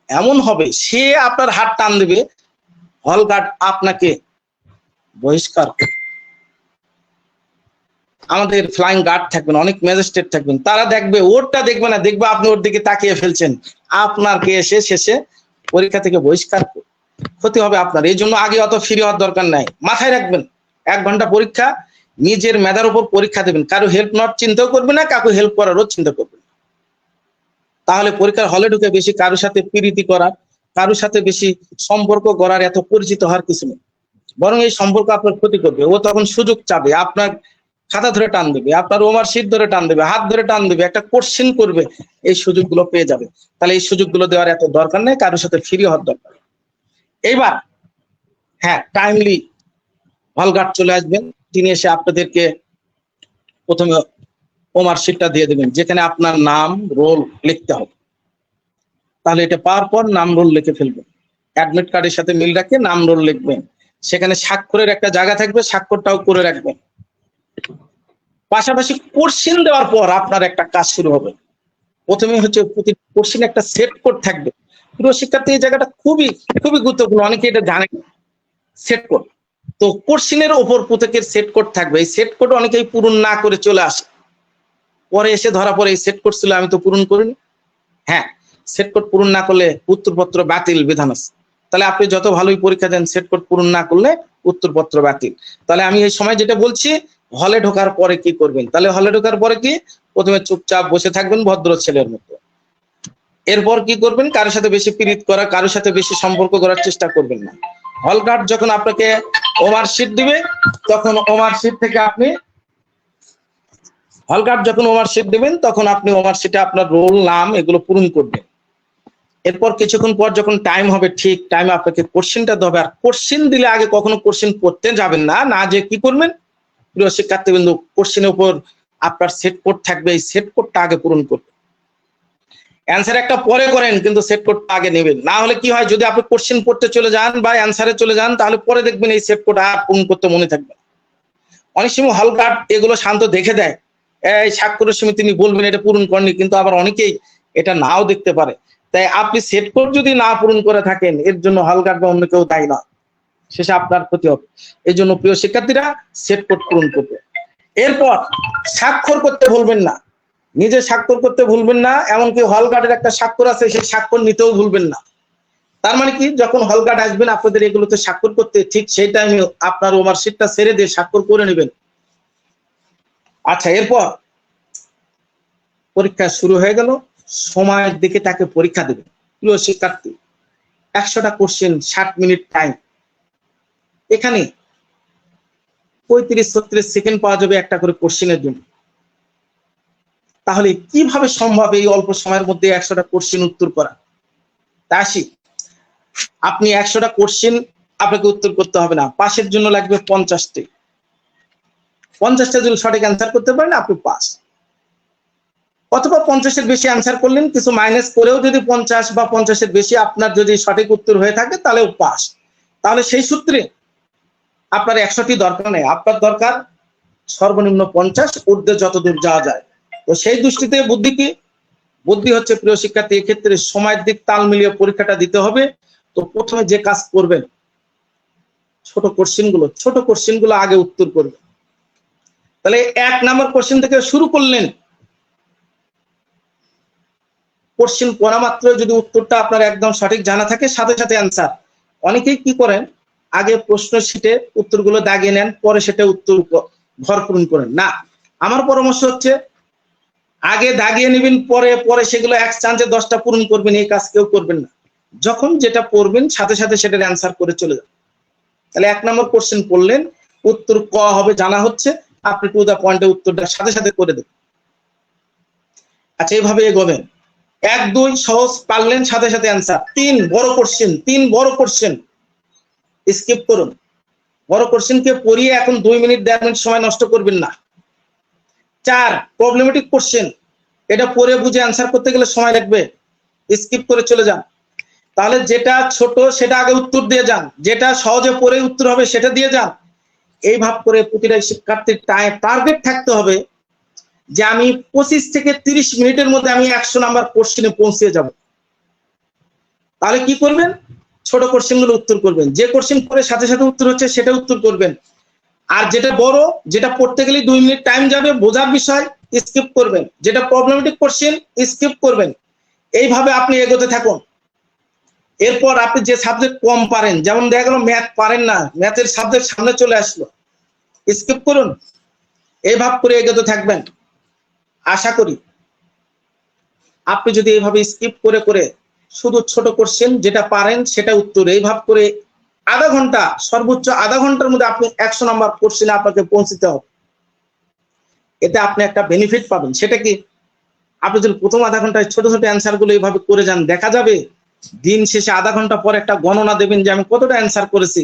এমন হবে সে আপনার হাত টান দেবে, হল গার্ড আপনাকে বহিষ্কার করবে। আমাদের ফ্লাইং গার্ড থাকবেন, অনেক ম্যাজিস্ট্রেট থাকবেন, তারা দেখবে, ওরটা দেখবে না, দেখবে আপনি ওর দিকে তাকিয়ে ফেলছেন, আপনাকে এসে শেষে পরীক্ষা থেকে বহিষ্কার করবে, ক্ষতি হবে আপনার। এই জন্য আগে অত ফ্রি হওয়ার দরকার নাই, মাথায় রাখবেন 1 ঘন্টা পরীক্ষা, নিজের মেধার উপর পরীক্ষা দেবেন, কারো হেল্প নেওয়ার চিন্তাও করবে না, কাউকে হেল্প করারও চিন্তা করবে না। তাহলে পরীক্ষার হলে ঢুকে বেশি কারোর সাথে প্রীতি করার, কারোর সাথে বেশি সম্পর্ক করার, এত পরিচিত হওয়ার কিছু নেই, বরং এই সম্পর্ক আপনার ক্ষতি করবে। ও তখন সুযোগ চাবে, আপনার খাতা ধরে টান দেবে, আপনার ওমার শিট ধরে টান দেবে, হাত ধরে টান দেবে, একটা কোশ্চেন করবে, এই সুযোগগুলো পেয়ে যাবে। তাহলে এই সুযোগগুলো দেওয়ার এত দরকার নেই, কারোর সাথে ফ্রি হওয়ার দরকার। এইবার হ্যাঁ, টাইমলি হল গার্ড চলে আসবেন, তিনি এসে আপনাদেরকে প্রথমে ওমার শিটটা দিয়ে দেবেন, যেখানে আপনার নাম রোল লিখতে হবে। তাহলে এটা পাওয়ার পর নাম রোল লিখে ফেলবেন, অ্যাডমিট কার্ডের সাথে মিল রাখে নাম রোল লিখবেন, সেখানে স্বাক্ষরের একটা জায়গা থাকবে, স্বাক্ষরটাও করে রাখবেন। পাশাপাশি কোশ্চেন দেওয়ার পর আপনার একটা কাজ শুরু হবে। প্রথমে হচ্ছে প্রতি কোশ্চেন একটা সেট কোড থাকবে। পুরো শিক্ষার্থী এই জায়গাটা খুবই খুবই গুরুত্বপূর্ণ, অনেকে এটা জানে না। সেট কোড, তো কোশ্চেনের ওপর প্রত্যেকের সেট কোড থাকবে। এই সেট কোড অনেকেই পূরণ না করে চলে আসে, পরে এসে ধরা পড়ে এই সেট কোড ছিল আমি তো পূরণ করিনি। হ্যাঁ, সেট কোড পূরণ না করলে উত্তরপত্র বাতিল বিধান আছে। তাহলে আপনি যত ভালোই পরীক্ষা দেন, সেট কোড পূরণ না করলে উত্তরপত্র বাতিল। তাহলে আমি এই সময় যেটা বলছি, হলে ঢোকার পরে কি করবেন? তাহলে হলে ঢোকার পরে কি, প্রথমে চুপচাপ বসে থাকবেন ভদ্র ছেলের মতো। এরপর কি করবেন? কারোর সাথে বেশি পীড়িত করা, কারোর সাথে বেশি সম্পর্ক করার চেষ্টা করবেন না। হল গার্ড যখন আপনাকে ওমার শিট দিবে, তখন ওমার শিট থেকে আপনি হল গার্ড যখন ওমার শিট দিবেন, তখন আপনি ওমার শিটে আপনার রোল, নাম এগুলো পূরণ করবেন। এরপর কিছুক্ষণ পর যখন টাইম হবে, ঠিক টাইমে আপনাকে কোশ্চেনটা দেবে। আর কোশ্চেন দিলে আগে কখনো কোশ্চেন করতে যাবেন না, না যে কি করবেন, প্রিয় শিক্ষার্থীবৃন্দ, কোশ্চেনের উপর আপনার সেট কোড থাকবে, এই সেট কোডটা আগে পূরণ করবেন। অ্যান্সার একটা পরে করেন, কিন্তু সেট কোডটা আগে নেবেন। না হলে কি হয়, যদি আপনি কোশ্চেন পড়তে চলে যান বা অ্যান্সারে চলে যান, তাহলে পরে দেখবেন এই সেট কোড আর পূরণ করতে মনে থাকবে। অনেক সময় হল গার্ড এগুলো শান্ত দেখে দেয়, এই স্বাক্ষরের সময় তিনি বলবেন এটা পূরণ করেনি, কিন্তু আবার অনেকেই এটা নাও দেখতে পারে। তাই আপনি সেট কোড যদি না পূরণ করে থাকেন, এর জন্য হল গার্ড বা অন্য কেউ দায়ী না, শেষে আপনার ক্ষতি হবে। এই জন্য প্রিয় শিক্ষার্থীরা, সেট কোড পূরণ করবে। এরপর স্বাক্ষর করতে ভুলবেন না, নিজে স্বাক্ষর করতে ভুলবেন না, এমনকি হল গার্ডের একটা স্বাক্ষর আছে, সেই স্বাক্ষর নিতেও ভুলবেন না। তার মানে কি, যখন হল গার্ড আসবেন আপনাদের এগুলোতে স্বাক্ষর করতে, ঠিক সেই টাইমে আপনার ওমার শিটটা ছেড়ে দিয়ে স্বাক্ষর করে নেবেন। আচ্ছা, এরপর পরীক্ষা শুরু হয়ে গেল, সময়ের দিকে তাকে পরীক্ষা দেবে। প্রিয় শিক্ষার্থী, 100টা কোশ্চেন, 60 মিনিট টাইম। এখানে 35-36 সেকেন্ড পাওয়া যাবে একটা করে কোশ্চেনের জন্য। তাহলে কিভাবে সম্ভব এই অল্প সময়ের মধ্যে 100টা কোশ্চেন উত্তর করা? তা আসি, আপনি 100টা কোশ্চেন আপনাকে উত্তর করতে হবে না, পাশের জন্য লাগবে 50টি। 50টা যদি সঠিক অ্যান্সার করতে পারেন, আপনি পাস। অথবা 50-এর বেশি অ্যান্সার করলেন, কিছু মাইনাস করেও যদি 50 বা 50-এর বেশি আপনার যদি সঠিক উত্তর হয়ে থাকে, তাহলেও পাস। তাহলে সেই সূত্রে আপনার 100টি দরকার নেই, আপনার দরকার সর্বনিম্ন 50, ঊর্ধ্বে যতদূর যাওয়া যায়। তো সেই দৃষ্টিতে বুদ্ধি কি? বুদ্ধি হচ্ছে, প্রিয় শিক্ষার্থী, এক্ষেত্রে সময়ের দিক তাল মিলিয়ে পরীক্ষাটা দিতে হবে। তো প্রথমে যে কাজ করবেন, ছোট কোশ্চেনগুলো আগে উত্তর করবেন। তাহলে 1 নম্বর কোশ্চেন থেকে শুরু করলেন, কোশ্চেন পড়া মাত্র যদি উত্তরটা আপনার একদম সঠিক জানা থাকে, সাথে সাথে অ্যান্সার। অনেকেই কি করেন, আগে প্রশ্ন শিটে উত্তরগুলো দাগিয়ে নেন, পরে সেটা উত্তর ঘর পূরণ করেন। না, আমার পরামর্শ হচ্ছে আগে দাগিয়ে নেবেন, পরে পরে সেগুলো এক চান্সে 10টা পূরণ করবেন। এই কাজ কেউ করবেন না, যখন যেটা পড়বেন সাথে সাথে সেটার অ্যান্সার করে চলে যান। তাহলে 1 নম্বর কোশ্চেন পড়লেন, উত্তর ক হবে জানা হচ্ছে, আপনি টু দা পয়েন্টে উত্তরটা সাথে সাথে করে দেবেন। আচ্ছা, এইভাবে এগোবেন। 1-2 সহজ পারলেন, সাথে সাথে অ্যান্সার। 3 বড় কোশ্চেন স্কিপ করুন। বড় কোশ্চেনকে পড়িয়ে এখন 2 মিনিট 1.5 মিনিট সময় নষ্ট করবেন না। 4 প্রবলেমেটিক কোশ্চেন, এটা পড়ে বুঝে অ্যান্সার করতে গেলে সময় লাগবে, স্কিপ করে চলে যান। তাহলে যেটা ছোট সেটা আগে উত্তর দিয়ে যান, যেটা সহজে পড়ে উত্তর হবে সেটা দিয়ে যান। এই ভাব করে প্রতিটা শিক্ষার্থীর টার্গেট থাকতে হবে যে আমি 25 থেকে 30 মিনিটের মধ্যে আমি 100 নাম্বার কোশ্চেনে পৌঁছে যাব। তাহলে কি করবেন? ছোট কোশ্চেন গুলো উত্তর করবেন, যে কোশ্চেন পড়ে সাথে সাথে উত্তর হচ্ছে সেটা উত্তর করবেন। আর যেটা বড়, যেটা পড়তে গেলে 2 মিনিট টাইম যাবে, বোঝার বিষয় স্কিপ করবেন, যেটা প্রবলেমেটিক কোশ্চেন স্কিপ করবেন। এইভাবে আপনি এগোতে থাকুন। এরপর আপনি যে সাবজেক্ট কম পারেন, যেমন দেখা গেল ম্যাথ পারেন না, ম্যাথের সাবজেক্ট সামনে চলে আসলো, স্কিপ করুন, এইভাবে করে এগোতে থাকবেন। আশা করি আপনি যদি এইভাবে স্কিপ করে করে শুধু ছোট কোশ্চেন যেটা পারেন সেটা উত্তর, এইভাবে করে আধা ঘন্টা, সর্বোচ্চ আধা ঘন্টার মধ্যে আপনি 100 নাম্বার কোশ্চেনে আপনাকে পৌঁছতে হবে। এতে আপনি একটা বেনিফিট পাবেন। সেটা কি? আপনি যদি প্রথম আধা ঘন্টায় ছোট ছোট অ্যান্সার গুলো এইভাবে করে যান, দেখা যাবে দিন শেষে আধা ঘন্টা পর একটা গণনা দেবেন যে আমি কতটা অ্যান্সার করেছি।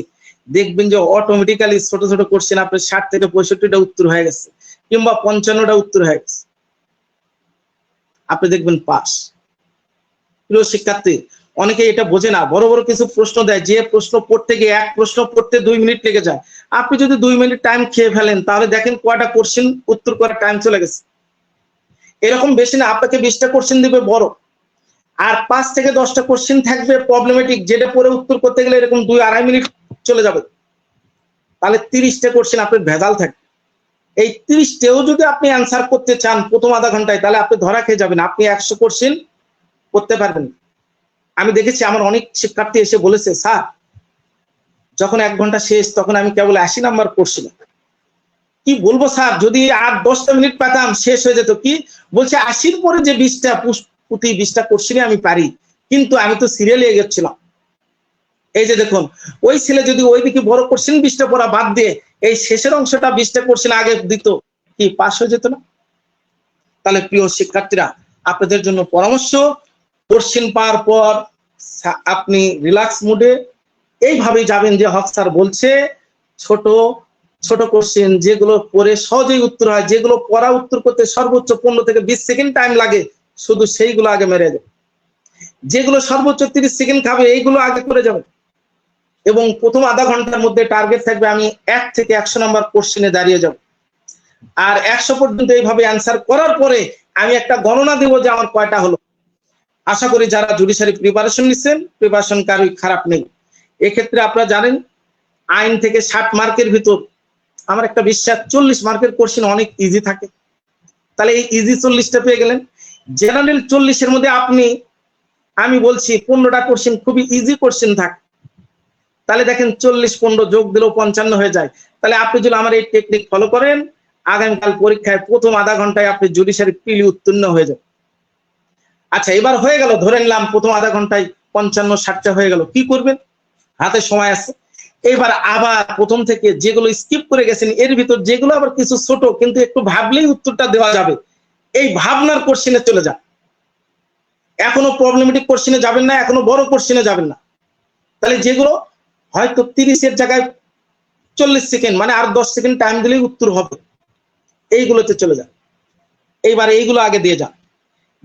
দেখবেন যে অটোমেটিক্যালি ছোট ছোট কোশ্চেন আপনার 60 থেকে 65টা উত্তর হয়ে গেছে, কিংবা 55টা উত্তর হয়ে গেছে, আপনি দেখবেন পাস। প্রিয় শিক্ষার্থী, অনেকে এটা বোঝে না, বড় বড় কিছু প্রশ্ন দেয়, যে প্রশ্ন পড়তে গিয়ে এক প্রশ্ন পড়তে 2 মিনিট লেগে যায়। আপনি যদি 2 মিনিট টাইম খেয়ে ফেলেন, তাহলে দেখেন কয়টা কোশ্চেন উত্তর করার টাইম চলে গেছে। এরকম বেশি না, আপনাকে 20টা কোশ্চেন দিবে বড়, আর 5 থেকে 10টা কোশ্চেন থাকবে প্রবলেমেটিক, যেটা পরে উত্তর করতে গেলে এরকম 2-2.5 মিনিট চলে যাবে। তাহলে 30টা কোশ্চেন আপনার ভেজাল থাকবে। এই 30টেও যদি আপনি অ্যান্সার করতে চান প্রথম আধা ঘন্টায়, তাহলে আপনি ধরা খেয়ে যাবেন, আপনি 100 কোশ্চেন করতে পারবেন। আমি দেখেছি আমার অনেক শিক্ষার্থী এসে বলেছে, স্যার যখন 1 ঘন্টা শেষ তখন আমি কেবল 80 নাম্বার করছিলাম। কি বলবো স্যার, যদি আর 10টা মিনিট পেতাম শেষ হয়ে যেত। কি বলছে, 80-র পরে যে 20টা প্রতি 20টা কোশ্চেনে আমি পারি, কিন্তু আমি তো সিরিয়ালে এগোচ্ছিলাম। এই যে দেখুন, ওই ছেলে যদি ওইদিকে বড় কোশ্চেন 20টা পড়া বাদ দিয়ে এই শেষের অংশটা 20টা কোশ্চেন আগে দিত, কি পাস হয়ে যেত না? তাহলে প্রিয় শিক্ষার্থীরা, আপনাদের জন্য পরামর্শ, কোশ্চেন পাওয়ার পর আপনি রিল্যাক্স মুডে এইভাবেই যাবেন যে হক স্যার বলছে ছোট ছোট কোশ্চেন যেগুলো পড়ে সহজেই উত্তর হয়, যেগুলো পড়া উত্তর করতে সর্বোচ্চ 15 থেকে 20 সেকেন্ড টাইম লাগে, শুধু সেইগুলো আগে মেরে যাবে। যেগুলো সর্বোচ্চ 30 সেকেন্ড খাবে এইগুলো আগে করে যাবে। এবং প্রথম আধা ঘন্টার মধ্যে টার্গেট থাকবে আমি 1 থেকে 100 নাম্বার কোশ্চেনে দাঁড়িয়ে যাব। আর 100 পর্যন্ত এইভাবে অ্যান্সার করার পরে আমি একটা গণনা দেব যে আমার কয়টা হলো। আশা করি যারা জুডিশিয়ারি প্রিপারেশন নিচ্ছেন, প্রিপারেশন কারোই খারাপ নেই। এক্ষেত্রে আপনারা জানেন আইন থেকে 60 মার্কের ভিতর আমার একটা বিশ্বাস 40 মার্কের কোশ্চেন অনেক ইজি থাকে। তাহলে এই ইজি 40টা পেয়ে গেলেন। জেনারেল 40-এর মধ্যে আপনি, আমি বলছি 15টা কোশ্চেন খুবই ইজি কোশ্চেন থাকে। তাহলে দেখেন 40-15 যোগ দিলেও 55 হয়ে যায়। তাহলে আপনি যদি আমার এই টেকনিক ফলো করেন, আগামীকাল পরীক্ষায় প্রথম আধা ঘন্টায় আপনি জুডিশিয়ারি প্রিলি উত্তীর্ণ হয়ে যাবেন। আচ্ছা, এবার হয়ে গেল, ধরে নিলাম প্রথম আধা ঘন্টায় 55-60টা হয়ে গেল, কি করবেন? হাতে সময় আছে। এবার আবার প্রথম থেকে যেগুলো স্কিপ করে গেছেন, এর ভিতর যেগুলো আবার কিছু ছোট কিন্তু একটু ভাবলেই উত্তরটা দেওয়া যাবে, এই ভাবনার কোশ্চেনে চলে যান। এখনো প্রবলেমেটিক কোশ্চেনে যাবেন না, এখনো বড় কোশ্চেনে যাবেন না। তাহলে যেগুলো হয়তো 30-এর জায়গায় 40 সেকেন্ড, মানে আর 10 সেকেন্ড টাইম দিলেই উত্তর হবে, এইগুলোতে চলে যান। এইবার এইগুলো আগে দিয়ে যান।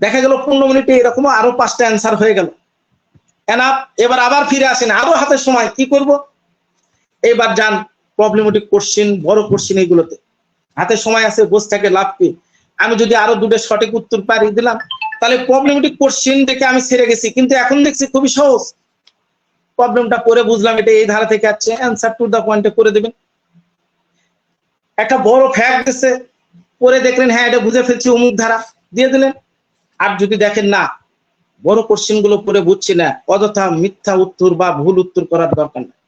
দেখা গেল 15 মিনিটে এরকম আরো 5টা অ্যান্সার হয়ে গেল, এনাফ। এবার আবার ফিরে আসেন, আরো হাতে সময়, কি করব? এবার যান প্রবলেমেটিক কোশ্চেন, বড় কোশ্চেন, এইগুলোতে হাতে সময় আছে, বসে থাকে লাভ কি? আমি যদি আরো 2টা সঠিক উত্তর পারি দিলাম, তাহলে প্রবলেমেটিক কোশ্চেন দেখে আমি ছেড়ে গেছি, কিন্তু এখন দেখছি খুবই সহজ। প্রবলেমটা পরে বুঝলাম এটা এই ধারা থেকে আসছে, অ্যান্সার টু দা পয়েন্টে করে দেবেন। একটা বড় ফ্যাক্ট দিচ্ছে, পরে দেখলেন হ্যাঁ এটা বুঝে ফেলছি, অমুক ধারা দিয়ে দিলেন। আর যদি দেখেন না, বড় কোশ্চেন গুলো পরে বুঝছি না, অযথা মিথ্যা উত্তর বা ভুল উত্তর করার দরকার নেই।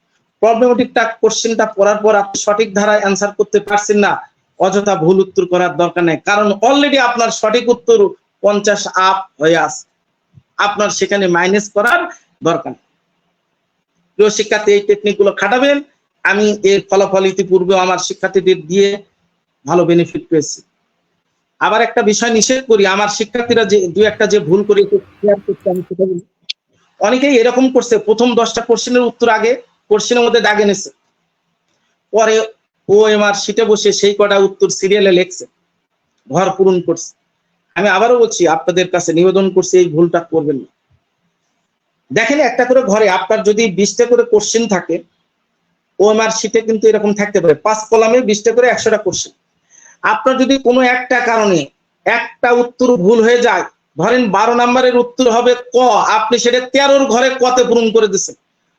প্রবলেমেটিকটা কোশ্চেনটা পড়ার পর আপনি সঠিক ধারায় অ্যান্সার করতে পারছেন না, অযথা ভুল উত্তর করার দরকার নেই, কারণ অলরেডি আপনার সঠিক উত্তর 50 আপ হয়ে আছে, আপনার সেখানে মাইনাস করার দরকার নেই। প্রিয় শিক্ষার্থী, এই টেকনিক গুলো খাটাবেন। আমি এর ফলাফল ইতিপূর্বে আমার শিক্ষার্থীদের দিয়ে ভালো বেনিফিট পেয়েছি। আবার একটা বিষয় নিষেধ করি, আমার শিক্ষার্থীরা যে 2-1টা যে ভুল করে অনেকেই এরকম করছে, প্রথম 10টা কোশ্চেনের উত্তর আগে কোশ্চেনের মধ্যে দাগে নেছে, পরে ও এমআর শিটে বসে সেই কটা উত্তর সিরিয়ালে লেখছে, ঘর পূরণ করছে। আমি আবারও বলছি, আপনাদের কাছে নিবেদন করছি এই ভুলটা করবেন না। দেখেন একটা করে ঘরে আপনার যদি 20টা করে কোশ্চেন থাকে, ওএমআর শিটে কিন্তু এরকম থাকতে পারে 5 কলামে 20টা করে 100টা কোশ্চেন। আপনার যদি কোনো একটা কারণে একটা উত্তর ভুল হয়ে যায়, ধরেন 12 নম্বরের উত্তর হবে ক, আপনি সেটা 13 ঘরে কতে পূরণ করে দিচ্ছেন,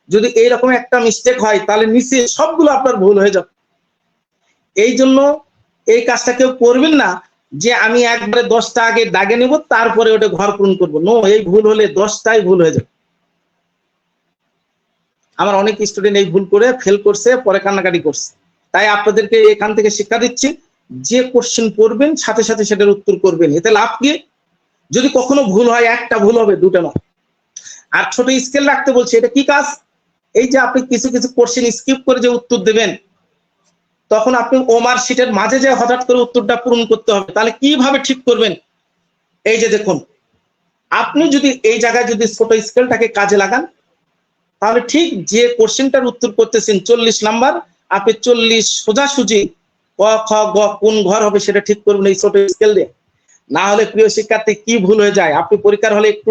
যদি এইরকম একটা মিস্টেক হয় তাহলে নিচে সবগুলো আপনার ভুল হয়ে যাবে। এই জন্য এই কাজটা কেউ করবেন না যে আমি একবারে 10টা আগে দাগে নেব তারপরে ওটা ঘর পূরণ করবো। নো, এই ভুল হলে 10টাই ভুল হয়ে যাবে। আমার অনেক স্টুডেন্ট এই ভুল করে ফেল করছে, পরে কান্নাকাটি করছে। তাই আপনাদেরকে এখান থেকে শিক্ষা দিচ্ছি, যে কোশ্চেন পড়বেন সাথে সাথে সেটার উত্তর করবেন, এতে লাভ কি? যদি কখনো ভুল হয়, একটা ভুল হবে, দুটো নয়। আর ছোট স্কেল রাখতে বলছি, এটা কি কাজ? এই যে আপনি কিছু কিছু কোশ্চেন স্কিপ করে যে উত্তর দেবেন, তখন আপনি ওমার শিটের মাঝে যে হঠাৎ করে উত্তরটা পূরণ করতে হবে, তাহলে কিভাবে ঠিক করবেন? এই যে দেখুন, আপনি যদি এই জায়গায় যদি ছোট স্কেলটাকে কাজে লাগান, তাহলে ঠিক যে কোশ্চেনটার উত্তর করতেছেন 40 নাম্বার, আপনি 40 সোজাসুজি ক খ গ কোন ঘর হবে সেটা ঠিক করবেন এই ছোট স্কেল দিয়ে। না হলে প্রিয় শিক্ষার্থী কি ভুল হয়ে যায়, আপনি পরীক্ষার হলে একটু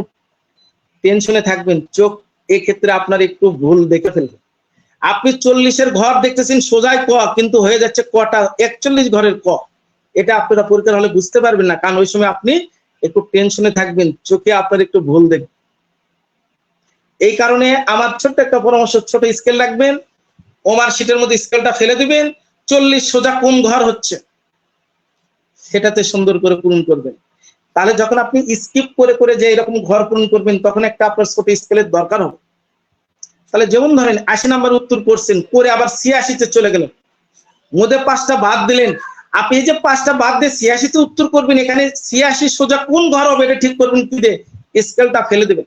টেনশনে থাকবেন, চোখ এক্ষেত্রে আপনার একটু ভুল দেখে ফেলবেন। আপনি 40-এর ঘর দেখতেছেন সোজাই ক, কিন্তু হয়ে যাচ্ছে কটা 41 ঘরের ক। এটা আপনারা পরীক্ষার হলে বুঝতে পারবেন না, কারণ ওই সময় আপনি একটু টেনশনে থাকবেন, চোখে আপনার একটু ভুল দেখবেন। এই কারণে আমার ছোট্ট একটা পরামর্শ, ছোট স্কেল রাখবেন, ওমার শিটের মধ্যে স্কেলটা ফেলে দিবেন, 40 সোজা কোন ঘর হচ্ছে সেটাতে সুন্দর করে পূরণ করবেন। তাহলে যখন আপনি স্কিপ করে করে যে এরকম ঘর পূরণ করবেন, তখন একটা আপনার ছোট স্কেলের দরকার হবে। তাহলে যেমন ধরেন 80 নাম্বার উত্তর করছেন, করে আবার 86-তে চলে গেলেন, মধ্যে 5টা বাদ দিলেন। আপনি এই যে 5টা বাদ দিয়ে 86-তে উত্তর করবেন, এখানে 86 সোজা কোন ঘর হবে এটা ঠিক করবেন কি দিয়ে? স্কেলটা ফেলে দেবেন,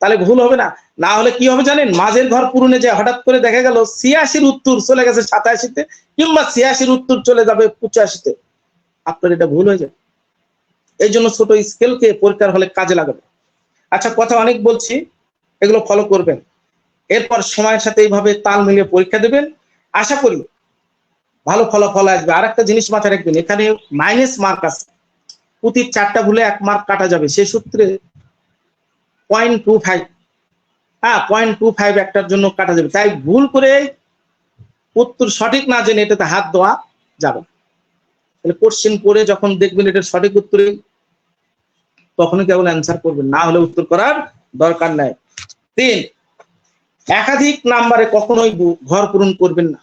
তাহলে ভুল হবে না। না হলে কি হবে জানেন, মাঝের ঘর পূরণে যে হঠাৎ করে দেখা গেল 86-র উত্তর চলে গেছে 87-তে, কিংবা 86-র উত্তর চলে যাবে 85-তে, আপনার এটা ভুল হয়ে যাবে। এই জন্য ছোট স্কেলকে পরীক্ষার হলে কাজে লাগাবে। আচ্ছা, কথা অনেক বলছি, এগুলো ফলো করবেন, এরপর সময়ের সাথে এইভাবে তাল মিলিয়ে পরীক্ষা দেবেন, আশা করি ভালো ফলাফল আসবে। আর একটা জিনিস মাথায় রাখবেন, এখানে মাইনাস মার্ক আছে, প্রতি 4টা ভুলে 1 মার্ক কাটা যাবে, সেই সূত্রে 0.25, হ্যাঁ 0.25 একটার জন্য কাটা যাবে। তাই ভুল করে উত্তর সঠিক না জেনে এটাতে হাত দেওয়া যাবে। তাহলে কোশ্চেন পড়ে যখন দেখবেন এটার সঠিক উত্তরে, তখনই কেবল অ্যান্সার করবেন, না হলে উত্তর করার দরকার নাই। 3, একাধিক নাম্বারে কখনোই ঘর পূরণ করবেন না।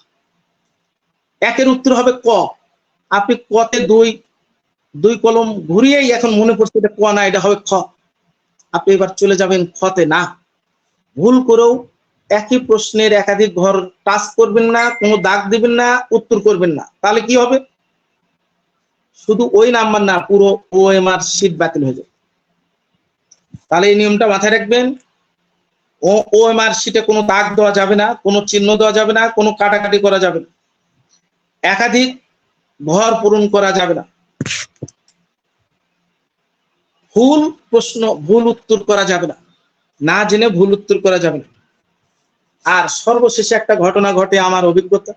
1-এর উত্তর হবে ক, আপনি কতে 2 কলম ঘুরিয়েই এখন মনে পড়ছে এটা ক না, এটা হবে খ, আপনি এবার চলে যাবেন খতে। না, ভুল করেও একই প্রশ্নের একাধিক ঘর টাচ করবেন না, কোনো দাগ দিবেন না, উত্তর করবেন না, তাহলে কি হবে? শুধু ওই নাম্বার না, পুরো ওএমআর শিট বাতিল হয়ে যাবে। তাহলে এই নিয়মটা মাথায় রাখবেন, ওএমআর শিটে কোনো দাগ দেওয়া যাবে না, কোনো চিহ্ন দেওয়া যাবে না, কোনো কাটাকাটি করা যাবে না, একাধিক ঘর পূরণ করা যাবে না, ভুল প্রশ্ন ভুল উত্তর করা যাবে না, না জেনে ভুল উত্তর করা যাবে না। আর সর্বশেষে একটা ঘটনা ঘটে আমার অভিজ্ঞতা,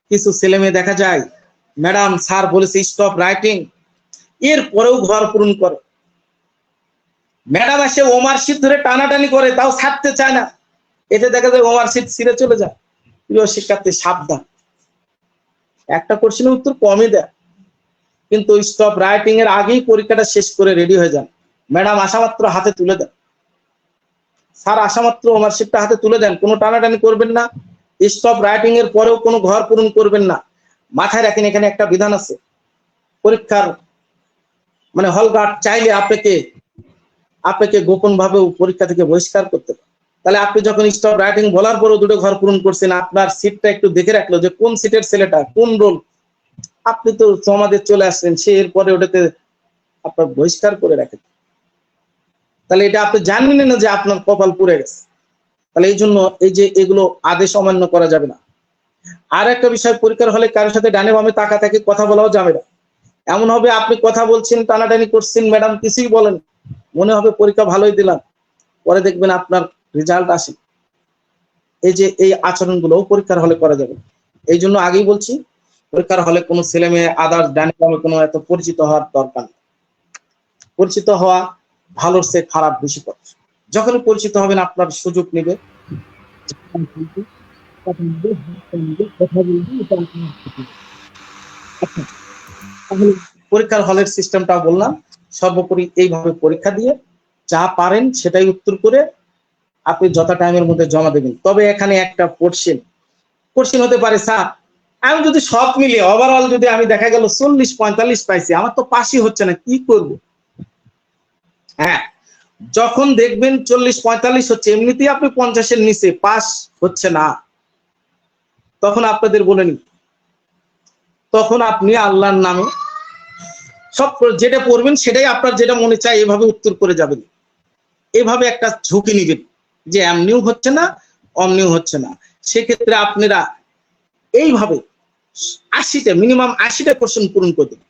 কিছু ছেলে মেয়ে দেখা যায় ম্যাডাম স্যার বলেছে স্টপ রাইটিং, এর পরেও ঘর পূরণ করে। ম্যাডাম এসে ওমার শিট ধরে টানাটানি করে, তাও ছাড়তে চায় না, এতে দেখা যায় ওমার শিট ছিঁড়ে চলে যায়। প্রিয় শিক্ষার্থী সাবধান, একটা কোশ্চেনের উত্তর কমই দেয়, কিন্তু স্টপ রাইটিং এর আগেই পরীক্ষাটা শেষ করে রেডি হয়ে যান। ম্যাডাম আসা মাত্র হাতে তুলে দেন, স্যার আসা মাত্র ওমার শিটটা হাতে তুলে দেন, কোনো টানাটানি করবেন না, স্টপ রাইটিং এর পরেও কোনো ঘর পূরণ করবেন না। মাথায় রাখেন, এখানে একটা বিধান আছে, পরীক্ষার মানে হল গার্ড চাইলে আপনাকে গোপন ভাবে পরীক্ষা থেকে বহিষ্কার করতে পারে। তাহলে আপনি যখন স্টপ রাইটিং বলার পরও 2টো ঘর পূরণ করছেন, আপনার সিটটা একটু দেখে রাখলো যে কোন সিটের ছেলেটা কোন রোল, আপনি তো জমা দিয়ে চলে আসছেন, সে এরপরে ওটাতে আপনার বহিষ্কার করে রাখেন। তাহলে এটা আপনি জানবেন না যে আপনার কপাল পুড়ে গেছে। তাহলে এই জন্য এই যে এগুলো আদেশ অমান্য করা যাবে না। আর একটা বিষয়, পরীক্ষার হলে কারোর সাথে ডানে বামে তাকাতাকি কথা বলাও যাবে না। এমন হবে আপনি কথা বলছেন, টানাটানি করছেন, ম্যাডাম কিছুই বলেন, মনে হবে পরীক্ষা ভালোই দিলাম, পরে দেখবেন আপনার রেজাল্ট আসে। এই যে এই আচরণগুলো পরীক্ষার হলে করা যাবে। এই জন্য আগেই বলছি, পরীক্ষার হলে কোনো ছেলে মেয়ে আদার্স ডানে বামে কোনো এত পরিচিত হওয়ার দরকার নেই। পরিচিত হওয়া ভালোর চেয়ে খারাপ বেশি পথ। যখনই পরিচিত হবেন আপনার সুযোগ নেবে, তাহলে পরীক্ষার হলের সিস্টেমটা বললাম। সর্বোপরি এইভাবে পরীক্ষা দিয়ে যা পারেন সেটাই উত্তর করে আপনি যথা টাইমের মধ্যে জমা দেবেন। তবে এখানে একটা কোশ্চেন হতে পারে, স্যার আমি যদি সব মিলিয়ে ওভারঅল যদি আমি দেখা গেল 40-45 পাইছি, আমার তো পাসই হচ্ছে না, কি করব? হ্যাঁ, যখন দেখবেন 40-45 হচ্ছে, এমনিতেই আপনি 50-এর নিচে, পাস হচ্ছে না, তখন আপনাদের বলে নি, তখন আপনি আল্লাহর নামে সব যেটা পড়বেন সেটাই আপনার যেটা মনে চায় এভাবে উত্তর করে যাবেন। এভাবে একটা ঝুঁকি নিবেন যে এমনিও হচ্ছে না অমনিও হচ্ছে না। সেক্ষেত্রে আপনারা এইভাবে 80টা মিনিমাম 80টা কোশ্চেন পূরণ করে দেবেন।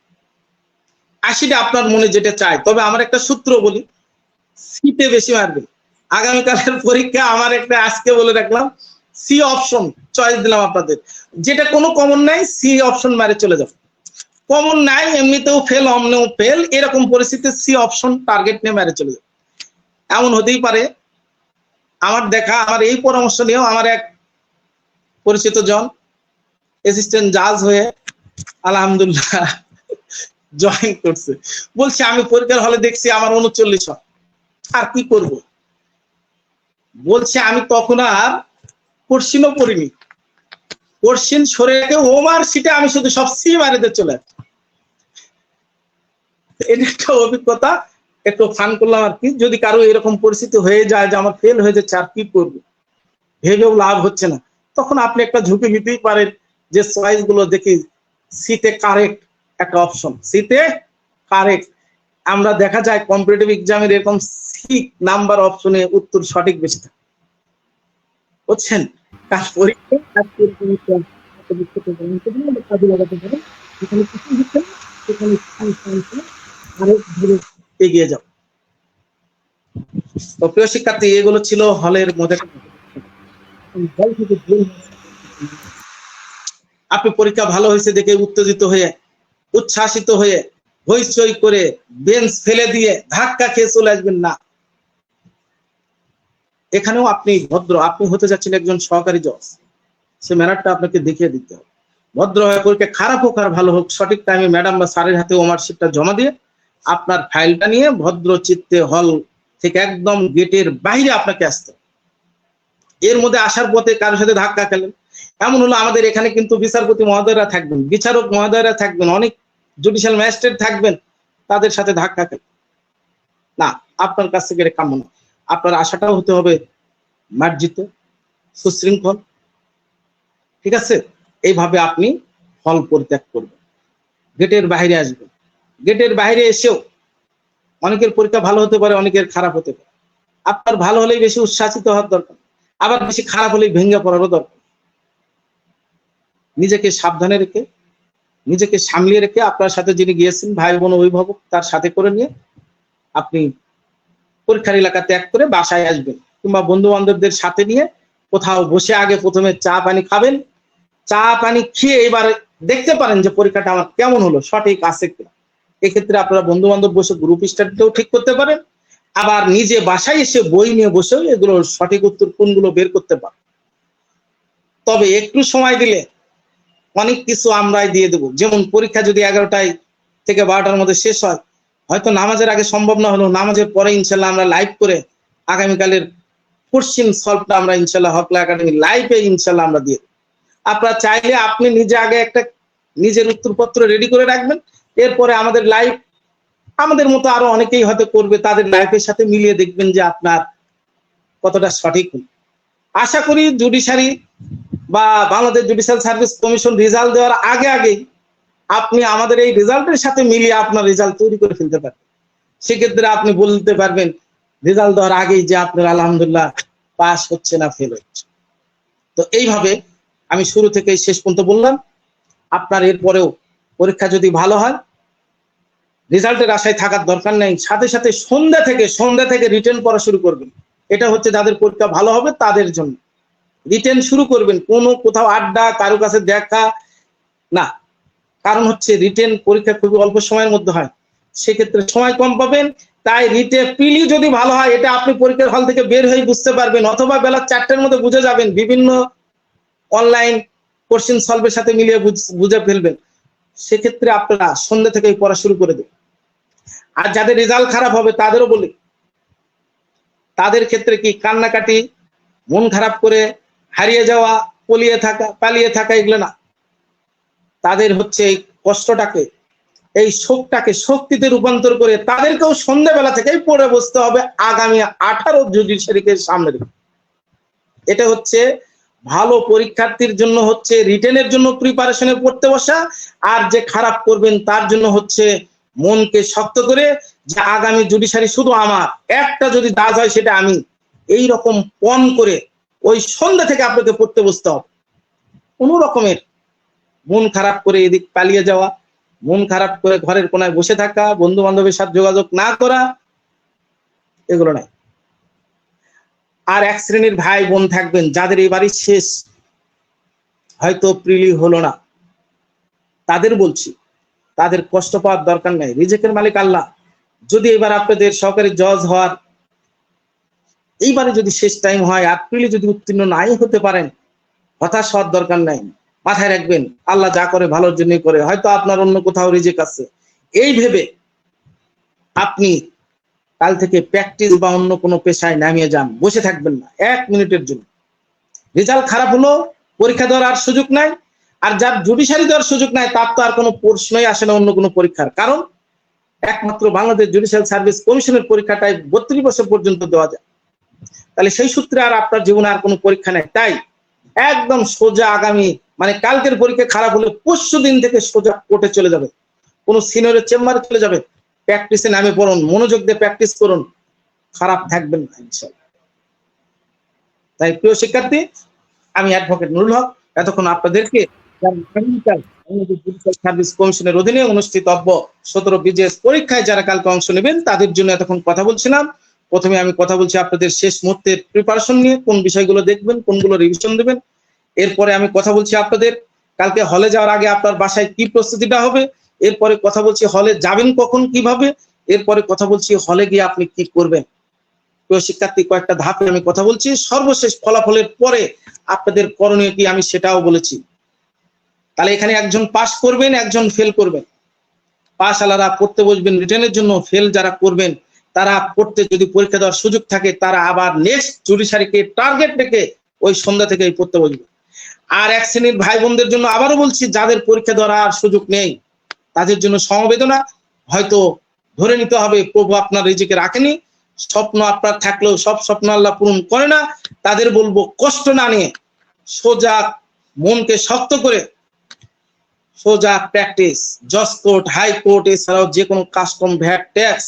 80টা আপনার মনে যেটা চায়। তবে আমার একটা সূত্র বলি, সিতে বেশি মারবেন। আগামীকালের পরীক্ষা আমার একটা আজকে বলে রাখলাম, সি অপশন চয়েস দিলাম আপনাদের, যেটা কোনো কমন নাই সি অপশন মারে চলে যাবে। কমন নাই, এমনিতেও ফেল অমনেও ফেল, এরকম পরিস্থিতিতে সি অপশন টার্গেট নিয়ে মেরে চলে যাবে। এমন হতেই পারে, আমার দেখা, আমার এই পরামর্শ নিয়েও আমার এক পরিচিত জন অ্যাসিস্ট্যান্ট জাজ হয়ে আলহামদুলিল্লাহ জয়েন করছে। বলছে আমি পরীক্ষার হলে দেখছি আমার 39 হয়, আর কি করব? বলছে আমি তখন আর কোশ্চিনও পড়িনি, কোশ্চিন সরে রেখে ওমার সিটে আমি শুধু সব সি মারিতে চলে আসছি। এটা একটা অভিজ্ঞতা, একটু ফান করলাম আর কি। যদি কারো এরকম পরিস্থিতি হয়ে যায় যে আমার ফেল হয়ে যাচ্ছে, আর কি করব, ভেবেও লাভ হচ্ছে না, তখন আপনি একটা ঝুঁকি নিতেই পারেন যে চয়েস গুলো দেখি সিতে কারেক্ট একটা অপশন, সিতে কারেক্ট। আমরা দেখা যায় কম্পিটিটিভ এক্সামের এরকম সি নাম্বার অপশনে উত্তর সঠিক বেশি থাকে, বুঝছেন? কাজ পরীক্ষা এগিয়ে যাও। তো প্রিয় শিক্ষার্থী, এগুলো ছিল হলের মধ্যে। আপনি পরীক্ষা ভালো হয়েছে দেখে উত্তেজিত হয়ে, উচ্ছ্বাসিত হয়ে, হইচই করে বেঞ্চ ফেলে দিয়ে ধাক্কা খেয়ে চলে আসবেন না। এখানেও আপনি ভদ্র, আপনি হতে যাচ্ছেন একজন সহকারী জজ, সে ম্যানারটা আপনাকে দেখিয়ে দিতে হবে। ভদ্র হয়ে পরীক্ষা খারাপ হোক আর ভালো হোক, সঠিক টাইমে ম্যাডাম বা স্যারের হাতে ওমার্কশিটটা জমা দিয়ে আপনার ফাইলটা নিয়ে ভদ্র চিত্তে হল থেকে একদম গেটের বাইরে আপনাকে আসতে। এর মধ্যে আসার পথে কারোর সাথে ধাক্কা খেলেন, এমন হলো আমাদের এখানে কিন্তু বিচারপতি মহোদয়রা থাকবেন, বিচারক মহোদয়রা থাকবেন, অনেক জুডিশিয়াল ম্যাজিস্ট্রেট থাকবেন, তাদের সাথে ধাক্কা খেলেন না, আপনার কাছ থেকে কাম্য না। আপনার আশাটাও হতে হবে মার্জিত, সুশৃঙ্খল, ঠিক আছে? এইভাবে আপনি হল পরিত্যাগ করবেন, গেটের বাইরে আসবেন। গেটের বাইরে এসেও অনেকের পরীক্ষা ভালো হতে পারে, অনেকের খারাপ হতে পারে। আপনার ভালো হলেই বেশি উচ্ছ্বাসিত হওয়ার দরকার, আবার বেশি খারাপ হলেই ভেঙে পড়ারও দরকার। নিজেকে সাবধানে রেখে, নিজেকে সামলিয়ে রেখে, আপনার সাথে যিনি গিয়েছেন ভাই বোন অভিভাবক, তার সাথে করে নিয়ে আপনি পরীক্ষার এলাকা ত্যাগ করে বাসায় আসবেন, কিংবা বন্ধু বান্ধবদের সাথে নিয়ে কোথাও বসে আগে প্রথমে চা পানি খাবেন। চা পানি খেয়ে এবার দেখতে পারেন যে পরীক্ষাটা আমার কেমন হলো, সঠিক আছে কিনা। এক্ষেত্রে আপনারা বন্ধু বান্ধব বসে গ্রুপ স্টাডিতেও ঠিক করতে পারেন, আবার নিজে বাসায় এসে বই নিয়ে বসেও এগুলো সঠিক উত্তর কোনগুলো বের করতে পারেন। তবে একটু সময় দিলে অনেক কিছু আমরাই দিয়ে দেবো। যেমন পরীক্ষা যদি 11টায় থেকে 12টার মধ্যে শেষ হয়, হয়তো নামাজের আগে সম্ভব না হলেও নামাজের পরে ইনশাল্লাহ আমরা লাইভ করে আগামীকালের কোশ্চেন সলভটা আমরা ইনশাল্লাহ হকলা একাডেমি লাইভে ইনশাল্লাহ আমরা দিয়ে। আপনারা চাইলে আপনি নিজে আগে একটা নিজের উত্তরপত্র রেডি করে রাখবেন, এরপরে আমাদের লাইভ, আমাদের মতো আরো অনেকেই হয়তো করবে, তাদের লাইফের সাথে মিলিয়ে দেখবেন যে আপনার কতটা সঠিক। আশা করি জুডিশিয়ারি বা Bangladesh judicial service commission result দেওয়ার আগে আগে আপনি আমাদের এই রেজাল্টের সাথে মিলিয়ে আপনার রেজাল্ট তৈরি করে ফেলতে পারবেন। সেক্ষেত্রে আপনি বলতে পারবেন রেজাল্ট দেওয়ার আগেই যে আপনার আলহামদুলিল্লাহ পাস হচ্ছে না ফেল হচ্ছে। তো এইভাবে আমি শুরু থেকে শেষ পর্যন্ত বললাম, আপনার এরপরেও পরীক্ষা যদি ভালো হয়, রেজাল্টের আশায় থাকার দরকার নেই, সাথে সাথে সন্ধ্যা থেকে রিটেন পড়া শুরু করবেন। এটা হচ্ছে যাদের পরীক্ষা ভালো হবে তাদের জন্য। রিটেন শুরু করবেন, কোনো কোথাও আড্ডা, কারো কাছে দেখা না। কারণ হচ্ছে রিটেন পরীক্ষা খুবই অল্প সময়ের মধ্যে হয়, সেক্ষেত্রে সময় কম পাবেন, তাই রিটে পিলি যদি ভালো হয় এটা আপনি পরীক্ষার হল থেকে বের হয়ে বুঝতে পারবেন, অথবা বেলা 4টার মধ্যে বুঝে যাবেন, বিভিন্ন অনলাইন কোশ্চেন সলভের সাথে মিলিয়ে বুঝে ফেলবেন। সেক্ষেত্রে আপনারা সন্ধ্যা থেকেই পড়া শুরু করে দেন। আর যাদের রেজাল্ট খারাপ হবে তাদেরও বলি, তাদের ক্ষেত্রে কি কান্নাকাটি, মন খারাপ করে হারিয়ে যাওয়া, পালিয়ে থাকা এগুলো না। তাদের হচ্ছে এই কষ্টটাকে, এই শোকটাকে শক্তিতে রূপান্তর করে তাদেরকেও সন্ধ্যাবেলা থেকেই পড়ে বসতে হবে আগামী 18 জুডিশিয়ারিকে সামনে রেখে। এটা হচ্ছে ভালো পরীক্ষার্থীর জন্য হচ্ছে রিটেনের জন্য প্রিপারেশনে পড়তে বসা, আর যে খারাপ করবেন তার জন্য হচ্ছে মনকে শক্ত করে যে আগামী জুডিশিয়ারি শুধু আমার, একটা যদি দাজ হয় সেটা আমি, এই রকম পণ করে ওই সন্ধ্যা থেকে আপনাকে পড়তে বসতে হবে। কোনো রকমের মন খারাপ করে এদিক পালিয়ে যাওয়া, মন খারাপ করে ঘরের কোনায় বসে থাকা, বন্ধু বান্ধবের সাথে যোগাযোগ না করা, এগুলো নাই। আর এক শ্রেণীর ভাই বোন থাকবেন যাদের এবারই শেষ, হয়তো প্রিলি হলো না, তাদের বলছি তাদের কষ্ট পাওয়ার দরকার নাই। রিজেকের মালিক আল্লাহ। যদি এবার আপনাদের সহকারী জজ হওয়ার এইবারে যদি শেষ টাইম হয় আর প্রিলি যদি উত্তীর্ণ নাই হতে পারেন, হতাশ হওয়ার দরকার নাই। মাথায় রাখবেন আল্লাহ যা করে ভালোর জন্যই করে, হয়তো আপনার অন্য কোথাও রিজেক আছে, এই ভেবে আপনি কাল থেকে প্র্যাকটিস বা অন্য কোনো পেশায় নামিয়ে যান, বসে থাকবেন না 1 মিনিটের জন্য। রেজাল্ট খারাপ হলো, পরীক্ষা দেওয়ার আর সুযোগ নাই, আর যার জুডিশিয়ারি দেওয়ার সুযোগ নাই তার তো আর কোনো প্রশ্নই আসে না অন্য কোনো পরীক্ষার, কারণ একমাত্র বাংলাদেশ জুডিশিয়াল সার্ভিস কমিশনের পরীক্ষাটাই 32 বছর পর্যন্ত দেওয়া যায়। তাহলে সেই সূত্রে আর আপনার জীবনে আর কোনো পরীক্ষা নেই। তাই একদম সোজা আগামী মানে কালকের পরীক্ষা খারাপ হলে পরশু দিন থেকে সোজা কোর্টে চলে যাবে, কোনো সিনিয়রের চেম্বারে চলে যাবে, প্র্যাকটিসে নামে পড়ুন, মনোযোগ দিয়ে প্র্যাকটিস করুন, খারাপ থাকবেন না ইনশাআল্লাহ। তাই প্রিয় শিক্ষার্থী, আমি অ্যাডভোকেট নুরুল হক এতক্ষণ আপনাদেরকে সার্ভিস কমিশনের অধীনে অনুষ্ঠিতব্য 17 বিজিএস পরীক্ষায় যারা কালকে অংশ নেবেন তাদের জন্য এতক্ষণ কথা বলছিলাম। প্রথমে আমি কথা বলছি আপনাদের শেষ মুহূর্তের প্রিপারেশন নিয়ে, কোন বিষয়গুলো দেখবেন, কোনগুলো রিভিশন দেবেন। এরপরে আমি কথা বলছি আপনাদের কালকে হলে যাওয়ার আগে আপনার বাসায় কি প্রস্তুতিটা হবে, এরপরে কথা বলছি হলে যাবেন কখন, কিভাবে, এরপরে কথা বলছি হলে গিয়ে আপনি কি করবেন। প্রিয় শিক্ষার্থী, কয়েকটা ধাপে আমি কথা বলছি, সর্বশেষ ফলাফলের পরে আপনাদের করণীয় কি আমি সেটাও বলেছি। তাহলে এখানে একজন পাস করবেন, একজন ফেল করবেন। পাস আলারা পড়তে বসবেন রিটেনের জন্য, ফেল যারা করবেন তারা পড়তে যদি পরীক্ষা দেওয়ার সুযোগ থাকে তারা আবার নেক্সট জুডিশিয়ারিকে টার্গেট রেখে ওই সন্ধ্যা থেকে পড়তে বসবে। আর এক শ্রেণীর ভাই বোনদের জন্য আবারও বলছি, যাদের পরীক্ষা দেওয়ার আর সুযোগ নেই তাদের জন্য সমবেদনা। হয়তো ধরে নিতে হবে প্রভু আপনার রিজিকে রাখেনি, স্বপ্ন আপনার থাকলেও সব স্বপ্ন আল্লাহ পূরণ করে না। তাদের বলবো কষ্ট না নিয়ে সোজা মনকে শক্ত করে সোজা প্র্যাকটিস, জজ কোর্ট, হাইকোর্ট, এছাড়াও যে কোনো কাস্টম, ভ্যাট, ট্যাক্স,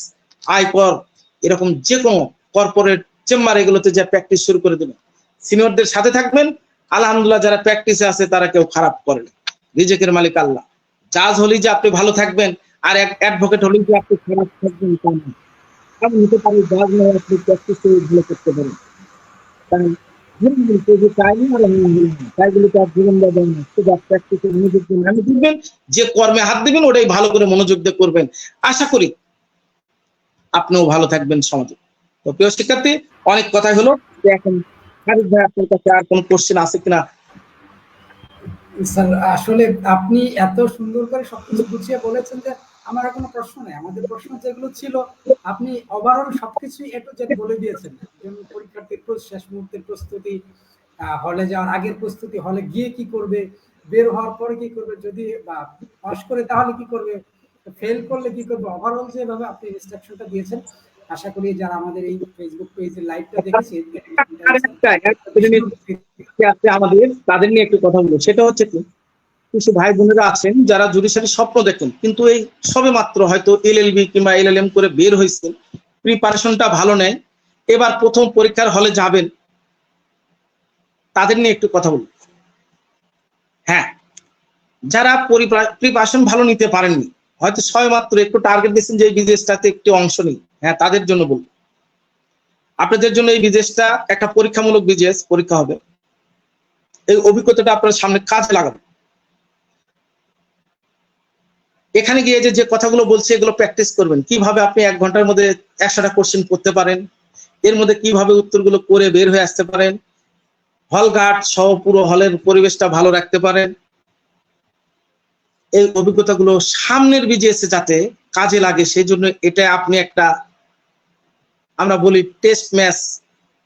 আয়কর, এরকম যে কোনো কর্পোরেট চেম্বার এগুলোতে যে প্র্যাকটিস শুরু করে দেবেন। সিনিয়রদের সাথে থাকবেন। আলহামদুলিল্লাহ যারা প্র্যাকটিসে আছে তারা কেউ খারাপ করে না, রিজিকের মালিক আল্লাহ। জাজ হলেই যে আপনি ভালো থাকবেন আর অ্যাডভোকেট হলেই যে আপনি খারাপ থাকবেন তা না। এমন হতে পারে জাজ নয় আপনি প্র্যাকটিস করে ভালো করতে পারেন। যে কর্মে হাত দিবেন ওটাই ভালো করে মনোযোগ দিয়ে করবেন। আশা করি আপনিও ভালো থাকবেন সমাজে। তো প্রিয় শিক্ষার্থী, অনেক কথাই হলো, এখন খালিদ ভাই আপনার কাছে আর কোনো কোশ্চেন আছে কিনা? স্যার আসলে আপনি এত সুন্দর করে সবকিছু গুছিয়ে বলেছেন যে আমার আর কোনো প্রশ্ন নেই। আমাদের প্রশ্ন যেগুলো ছিল আপনি ওভারঅল সবকিছু একটু যেটা বলে দিয়েছেন, যেমন পরীক্ষার্থীর শেষ মুহূর্তের প্রস্তুতি, হলে যাওয়ার আগের প্রস্তুতি, হলে গিয়ে কি করবে, বের হওয়ার পরে কি করবে, যদি বা পাস করে তাহলে কি করবে, ফেল করলে কি করবে, ওভারঅল যেভাবে আপনি ইনস্ট্রাকশনটা দিয়েছেন, আশা করি যারা আমাদের এই ফেসবুক পেজে লাইভটা দেখেছে আমাদের তাদের নিয়ে একটু কথা বলবো। সেটা হচ্ছে কি, কিছু ভাই বোনেরা আছেন যারা জুডিশিয়ারি স্বপ্ন দেখেন, কিন্তু এই সবে মাত্র হয়তো এলএলবি কিংবা এলএলএম করে বের হয়েছেন, প্রিপারেশনটা ভালো নেই, এবার প্রথম পরীক্ষার হলে যাবেন, তাদের নিয়ে একটু কথা বলবো। হ্যাঁ, যারা প্রিপারেশন ভালো নিতে পারেননি, হয়তো সবে মাত্র একটু টার্গেট দিচ্ছেন যে এই বিজনেসটাতে একটু অংশ নেই, হ্যাঁ তাদের জন্য বলবো। আপনাদের জন্য এই বিজনেসটা একটা পরীক্ষামূলক বিজনেস, পরীক্ষা হবে, এই অভিজ্ঞতাটা আপনার সামনে কাজে লাগাবেন। এখানে গিয়ে যে কথাগুলো বলছে এগুলো প্র্যাকটিস করবেন, কিভাবে আপনি 1 ঘন্টার মধ্যে 100টা কোশ্চেন করতে পারেন, এর মধ্যে কিভাবে উত্তরগুলো করে বের হয়ে আসতে পারেন, হল গার্ড সহ পুরো হলের পরিবেশটা ভালো রাখতে পারেন। এই অভিজ্ঞতাগুলো সামনের বিজিএসে যাতে কাজে লাগে সেই জন্য এটা আপনি একটা, আমরা বলি টেস্ট ম্যাচ,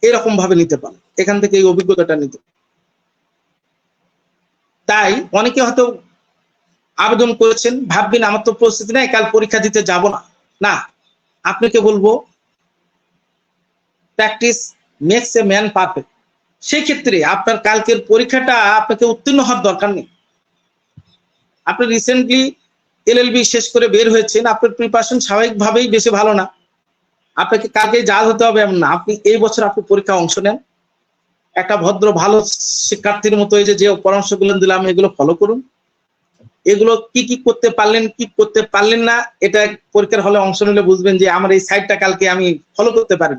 এরকম ভাবে নিতে পারেন, এখান থেকে এই অভিজ্ঞতাটা নিতে। তাই অনেকে হয়তো আবেদন করেছেন, ভাববেন আমার তো প্রস্তুতি নাই, কাল পরীক্ষা দিতে যাব না। না, আপনাকে বলবো practice makes a man perfect. সেই ক্ষেত্রে আপনার কালকের পরীক্ষাটা আপনাকে উত্তীর্ণ হওয়ার দরকার নেই। আপনি রিসেন্টলি এলএলবি শেষ করে বের হয়েছেন, আপনার প্রিপারেশন স্বাভাবিকভাবেই বেশি ভালো না, আপনাকে কালকে জাজ হতে হবে এমন না। আপনি এই বছর আপনি পরীক্ষা অংশ নেন, একটা ভদ্র ভালো শিক্ষার্থীর মতো এই যে পরামর্শগুলো দিলাম এগুলো ফলো করুন। এগুলো কি কি করতে পারলেন, কি করতে পারলেন না, এটা পরীক্ষার হলে অংশ নিলে বুঝবেন যে আমার এই সাইডটা কালকে আমি ফলো করতে পারি।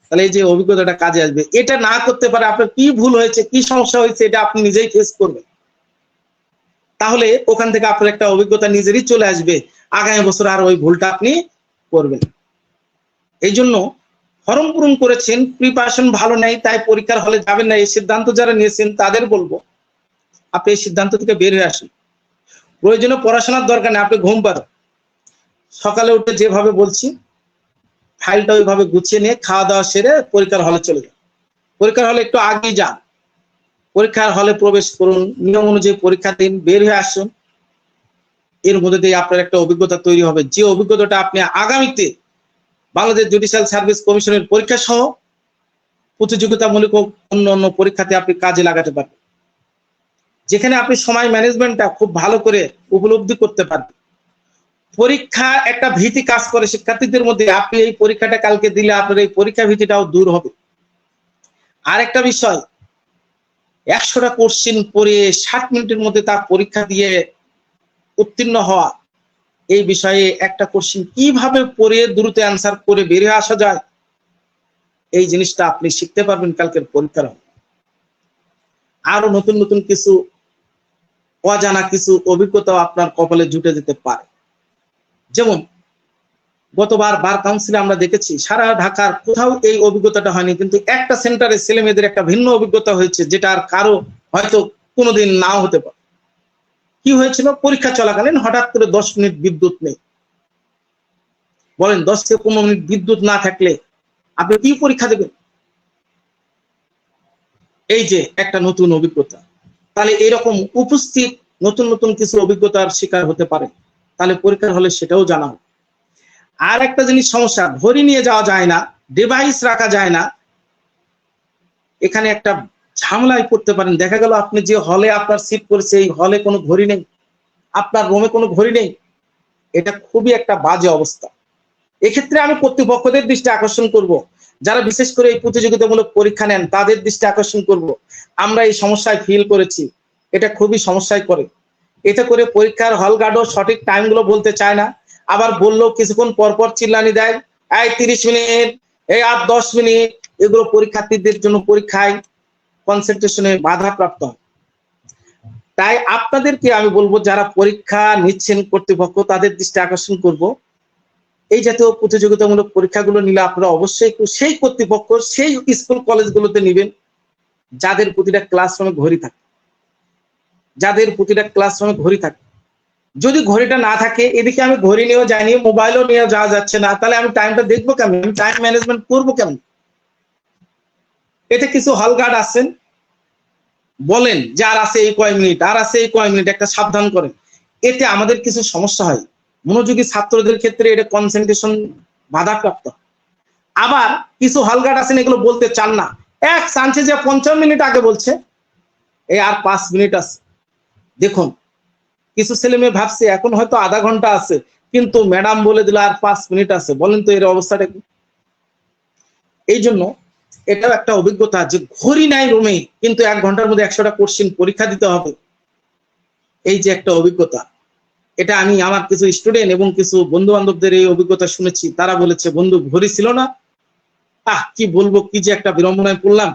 তাহলে এই যে অভিজ্ঞতাটা কাজে আসবে। এটা না করতে পারে আপনার কি ভুল হয়েছে, কি সমস্যা হয়েছে, এটা আপনি নিজেই ফেস করবেন। তাহলে ওখান থেকে আপনার একটা অভিজ্ঞতা নিজেরই চলে আসবে, আগামী বছর আর ওই ভুলটা আপনি করবেন। এই জন্য ফর্ম পূরণ করেছেন, প্রিপারেশন ভালো নেই তাই পরীক্ষার হলে যাবেন না, এই সিদ্ধান্ত যারা নিয়েছেন তাদের বলবো আপনি এই সিদ্ধান্ত থেকে বের হয়ে আসুন। প্রয়োজনে পড়াশোনার দরকার নেই, আপনি ঘুম পাড়ুন, সকালে উঠে যেভাবে বলছি ফাইলটা ওইভাবে গুছিয়ে নিয়ে খাওয়া দাওয়া সেরে পরীক্ষার হলে চলে যান। পরীক্ষার হলে একটু আগে যান, পরীক্ষার হলে প্রবেশ করুন, নিয়ম অনুযায়ী পরীক্ষা দিন, বের হয়ে আসুন। এর মধ্যে দিয়ে আপনার একটা অভিজ্ঞতা তৈরি হবে, যে অভিজ্ঞতাটা আপনি আগামীতে বাংলাদেশ জুডিশিয়াল সার্ভিস কমিশনের পরীক্ষা সহ প্রতিযোগিতামূলক অন্য অন্য পরীক্ষাতে আপনি কাজে লাগাতে পারবেন, যেখানে আপনি সময় ম্যানেজমেন্টটা খুব ভালো করে উপলব্ধি করতে পারবেন। পরীক্ষা একটা ভীতি কাজ করে শিক্ষার্থীদের মধ্যে, আপনি এই পরীক্ষাটা কালকে দিলে আপনার এই পরীক্ষা ভীতিটাও দূর হবে। আর একটা বিষয়, 100টা কোশ্চেন পড়ে 60 মিনিটের মধ্যে তার পরীক্ষা দিয়ে উত্তীর্ণ হওয়া, এই বিষয়ে একটা কোশ্চেন কিভাবে পড়ে দ্রুত অ্যান্সার করে বেরিয়ে আসা যায়, এই জিনিসটা আপনি শিখতে পারবেন কালকের পরীক্ষার। আরো নতুন নতুন কিছু অজানা কিছু অভিজ্ঞতা আপনার কপালে জুটে যেতে পারে। যেমন গতবার বার কাউন্সিলে আমরা দেখেছি সারা ঢাকার কোথাও এই অভিজ্ঞতাটা হয়নি, কিন্তু একটা সেন্টারে ছেলে মেয়েদের একটা ভিন্ন অভিজ্ঞতা হয়েছে, যেটা আর কারো হয়তো কোনোদিন নাও হতে পারে। কি হয়েছিল, পরীক্ষা চলাকালীন হঠাৎ করে 10 মিনিট বিদ্যুৎ নেই। বলেন 10 থেকে 15 মিনিট বিদ্যুৎ না থাকলে আপনি কি পরীক্ষা দেবেন? এই যে একটা নতুন অভিজ্ঞতা। তাহলে এরকম উপস্থিত নতুন নতুন কিছু অভিজ্ঞতার শিকার হতে পারে, তাহলে পরীক্ষার হলে সেটাও জানাও। আর একটা জিনিস সমস্যা, ঘড়ি নিয়ে যাওয়া যায় না, ডিভাইস রাখা যায় না, এখানে একটা ঝামেলায় পড়তে পারেন। দেখা গেল আপনি যে হলে আপনার সিট করেছে এই হলে কোনো ঘড়ি নেই, আপনার রুমে কোনো ঘড়ি নেই, এটা খুবই একটা বাজে অবস্থা। এক্ষেত্রে আমি কর্তৃপক্ষদের দৃষ্টি আকর্ষণ করব, যারা বিশেষ করে এই প্রতিযোগিতামূলক পরীক্ষা নেন তাদের দৃষ্টি আকর্ষণ করব, আমরা এই সমস্যায় ফিল করেছি, এটা খুবই সমস্যায় করে। এতে করে পরীক্ষার হল গার্ডও সঠিক টাইমগুলো বলতে চায় না, আবার বললেও কিছুক্ষণ পরপর চিল্লানি দেয়, এই 30 মিনিট, এই আর 10 মিনিট, এগুলো পরীক্ষার্থীদের জন্য পরীক্ষায় কনসেন্ট্রেশনে বাধা প্রাপ্ত হয়। তাই আপনাদেরকে আমি বলবো, যারা পরীক্ষা নিচ্ছেন কর্তৃপক্ষ, তাদের দৃষ্টি আকর্ষণ করব, এই জাতীয় প্রতিযোগিতামূলক পরীক্ষাগুলো নিলে আপনারা অবশ্যই একটু সেই কর্তৃপক্ষ সেই স্কুল কলেজগুলোতে নিবেন যাদের প্রতিটা ক্লাসরুমে ঘড়ি থাকে, যাদের প্রতিটা ক্লাসরুমে ঘড়ি থাকে। যদি ঘড়িটা না থাকে, এদিকে আমি ঘড়ি নিয়েও যাইনি, মোবাইলও নিয়ে যাওয়া যাচ্ছে না, তাহলে আমি টাইমটা দেখবো কেমন, আমি টাইম ম্যানেজমেন্ট করবো কেমন? এতে কিছু হল গার্ড আছেন, বলেন যে আর আছে এই কয় মিনিট, আর আছে এই কয় মিনিট, একটা সাবধান করেন। এতে আমাদের কিছু সমস্যা হয়, মনোযোগী ছাত্রদের ক্ষেত্রে এটা কনসেন্ট্রেশন বাধাপ্রাপ্ত। আবার কিছু হল গার্ড আছেন এগুলো বলতে চান না, এক চান্সে যে 50 মিনিট আগে বলছে এই আর 5 মিনিট আছে। দেখুন কিছু ছেলে মেয়ে ভাবছে এখন হয়তো আধা ঘন্টা আছে, কিন্তু ম্যাডাম বলে দিল আর 5 মিনিট আছে। বলেন তো এর অবস্থাটা কি? এই জন্য এটাও একটা অভিজ্ঞতা যে ঘড়ি নাই রুমে, কিন্তু 1 ঘন্টার মধ্যে 100টা কোশ্চেন পরীক্ষা দিতে হবে, এই যে একটা অভিজ্ঞতা। এটা আমি আমার কিছু স্টুডেন্ট এবং কিছু বন্ধু বান্ধবদের এই অভিজ্ঞতা শুনেছি, তারা বলেছে বন্ধু ঘড়ি ছিল না, কি বলবো, কি যে একটা বিড়ম্বনায় পড়লাম,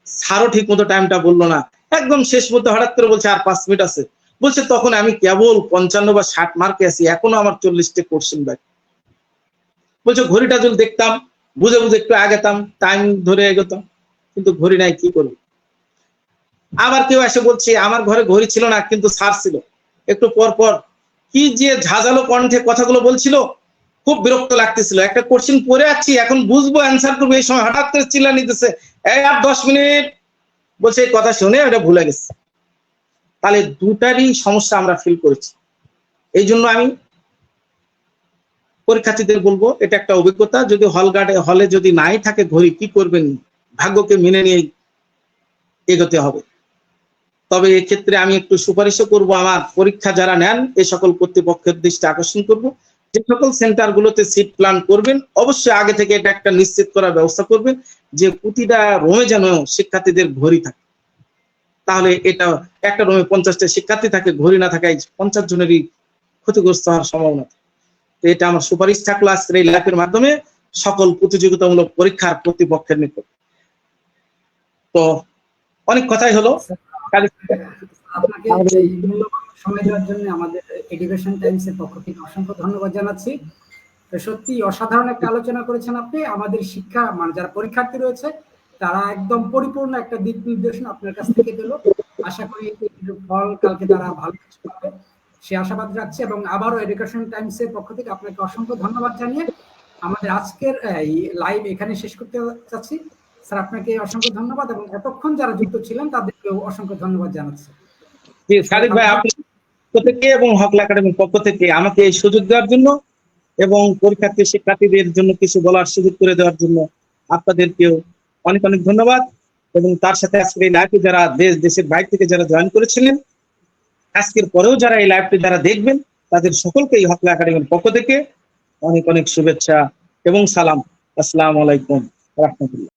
স্যারও ঠিক মতো টাইমটা বললো না, একদম শেষ মধ্যে হঠাৎ করে বলছে আর 5 মিনিট আছে। বলছে তখন আমি কেবল 55 বা 60 মার্কে আছি, এখনো আমার 40টা কোশ্চেন ব্যাক। বলছে ঘড়িটা যদি দেখতাম, বুঝে বুঝে একটু আগেতাম, টাইম ধরে এগোতাম, কিন্তু ঘড়ি নাই, কি করবো। আবার কেউ এসে বলছে আমার ঘরে ঘড়ি ছিল না, কিন্তু স্যার ছিল। একটু পর পর কি যে ঝাঁঝালো কণ্ঠে কথাগুলো বলছিল, খুব বিরক্ত লাগতেছিল। একটা কোশ্চেন পড়ে আছি, এখন বুঝবো অ্যান্সার করবো, এই সময় হঠাৎ করে চিল্লা নিতেছে, এই আর 10 মিনিট, বলছে এই কথা শুনে ওটা ভুলে গেছে। তাহলে দুটারই সমস্যা আমরা ফিল করেছি। এই জন্য আমি পরীক্ষার্থীদের বলবো, এটা একটা অভিজ্ঞতা। যদি হলে যদি নাই থাকে ঘড়ি, কি করবেন, ভাগ্যকে মেনে নিয়ে এগোতে হবে। তবে এক্ষেত্রে আমি একটু সুপারিশও করব, আমার পরীক্ষা যারা নেন এই সকল কর্তৃপক্ষের দৃষ্টি আকর্ষণ করব, যে সকল সেন্টারগুলোতে সিট প্ল্যান করবেন অবশ্যই আগে থেকে এটা একটা নিশ্চিত করার ব্যবস্থা করবেন যে প্রতিটা রুমে যেন শিক্ষার্থীদের ঘড়ি থাকে। তাহলে এটা একটা রুমে 50টা শিক্ষার্থী থাকে, ঘড়ি না থাকায় 50 জনেরই ক্ষতিগ্রস্ত হওয়ার সম্ভাবনা। তো এটা আমার সুপারিশ থাকলো আজকের এই লাইভের মাধ্যমে সকল প্রতিযোগিতামূলক পরীক্ষার কর্তৃপক্ষের নিকট। তো অনেক কথাই হলো। আপনাকে এই মূল্যবান সময় দেওয়ার জন্য আমাদের এডুকেশন টাইমসের পক্ষ থেকে অসংখ্য ধন্যবাদ জানাচ্ছি। তো সত্যি অসাধারণ একটা আলোচনা করেছেন আপনি। আমাদের শিক্ষা মানে যারা পরীক্ষার্থী রয়েছে তারা একদম পরিপূর্ণ একটা দিক নির্দেশনা আপনার কাছ থেকে পেল। আশা করি ফল কালকে তারা ভালো কিছু পাবে সে আশাবাদ রাখছি। এবং আবারও এডুকেশন টাইমসের পক্ষ থেকে আপনাকে অসংখ্য ধন্যবাদ জানিয়ে আমাদের আজকের এই লাইভ এখানে শেষ করতে চাচ্ছি। স্যার আপনাকে অসংখ্য ধন্যবাদ এবং এতক্ষণ যারা যুক্ত ছিলেন তাদেরকেও অসংখ্য ধন্যবাদ জানাচ্ছি। জি সাদিক ভাই, আপনার পক্ষ থেকে এবং হকলা একাডেমির পক্ষ থেকে আমাকে এই সুযোগ দেওয়ার জন্য এবং পরীক্ষার্থী শিক্ষার্থীদের জন্য কিছু বলার সুযোগ করে দেওয়ার জন্য আপনাদেরকেও অনেক অনেক ধন্যবাদ। এবং তার সাথে আজকের এই লাইভটি যারা দেশের বাইরে থেকে যারা জয়েন করেছিলেন, আজকের পরেও যারা এই লাইভটি যারা দেখবেন, তাদের সকলকে এই হকলা একাডেমির পক্ষ থেকে অনেক অনেক শুভেচ্ছা এবং সালাম। আসসালামু আলাইকুম ওয়া রাহমাতুল্লাহ।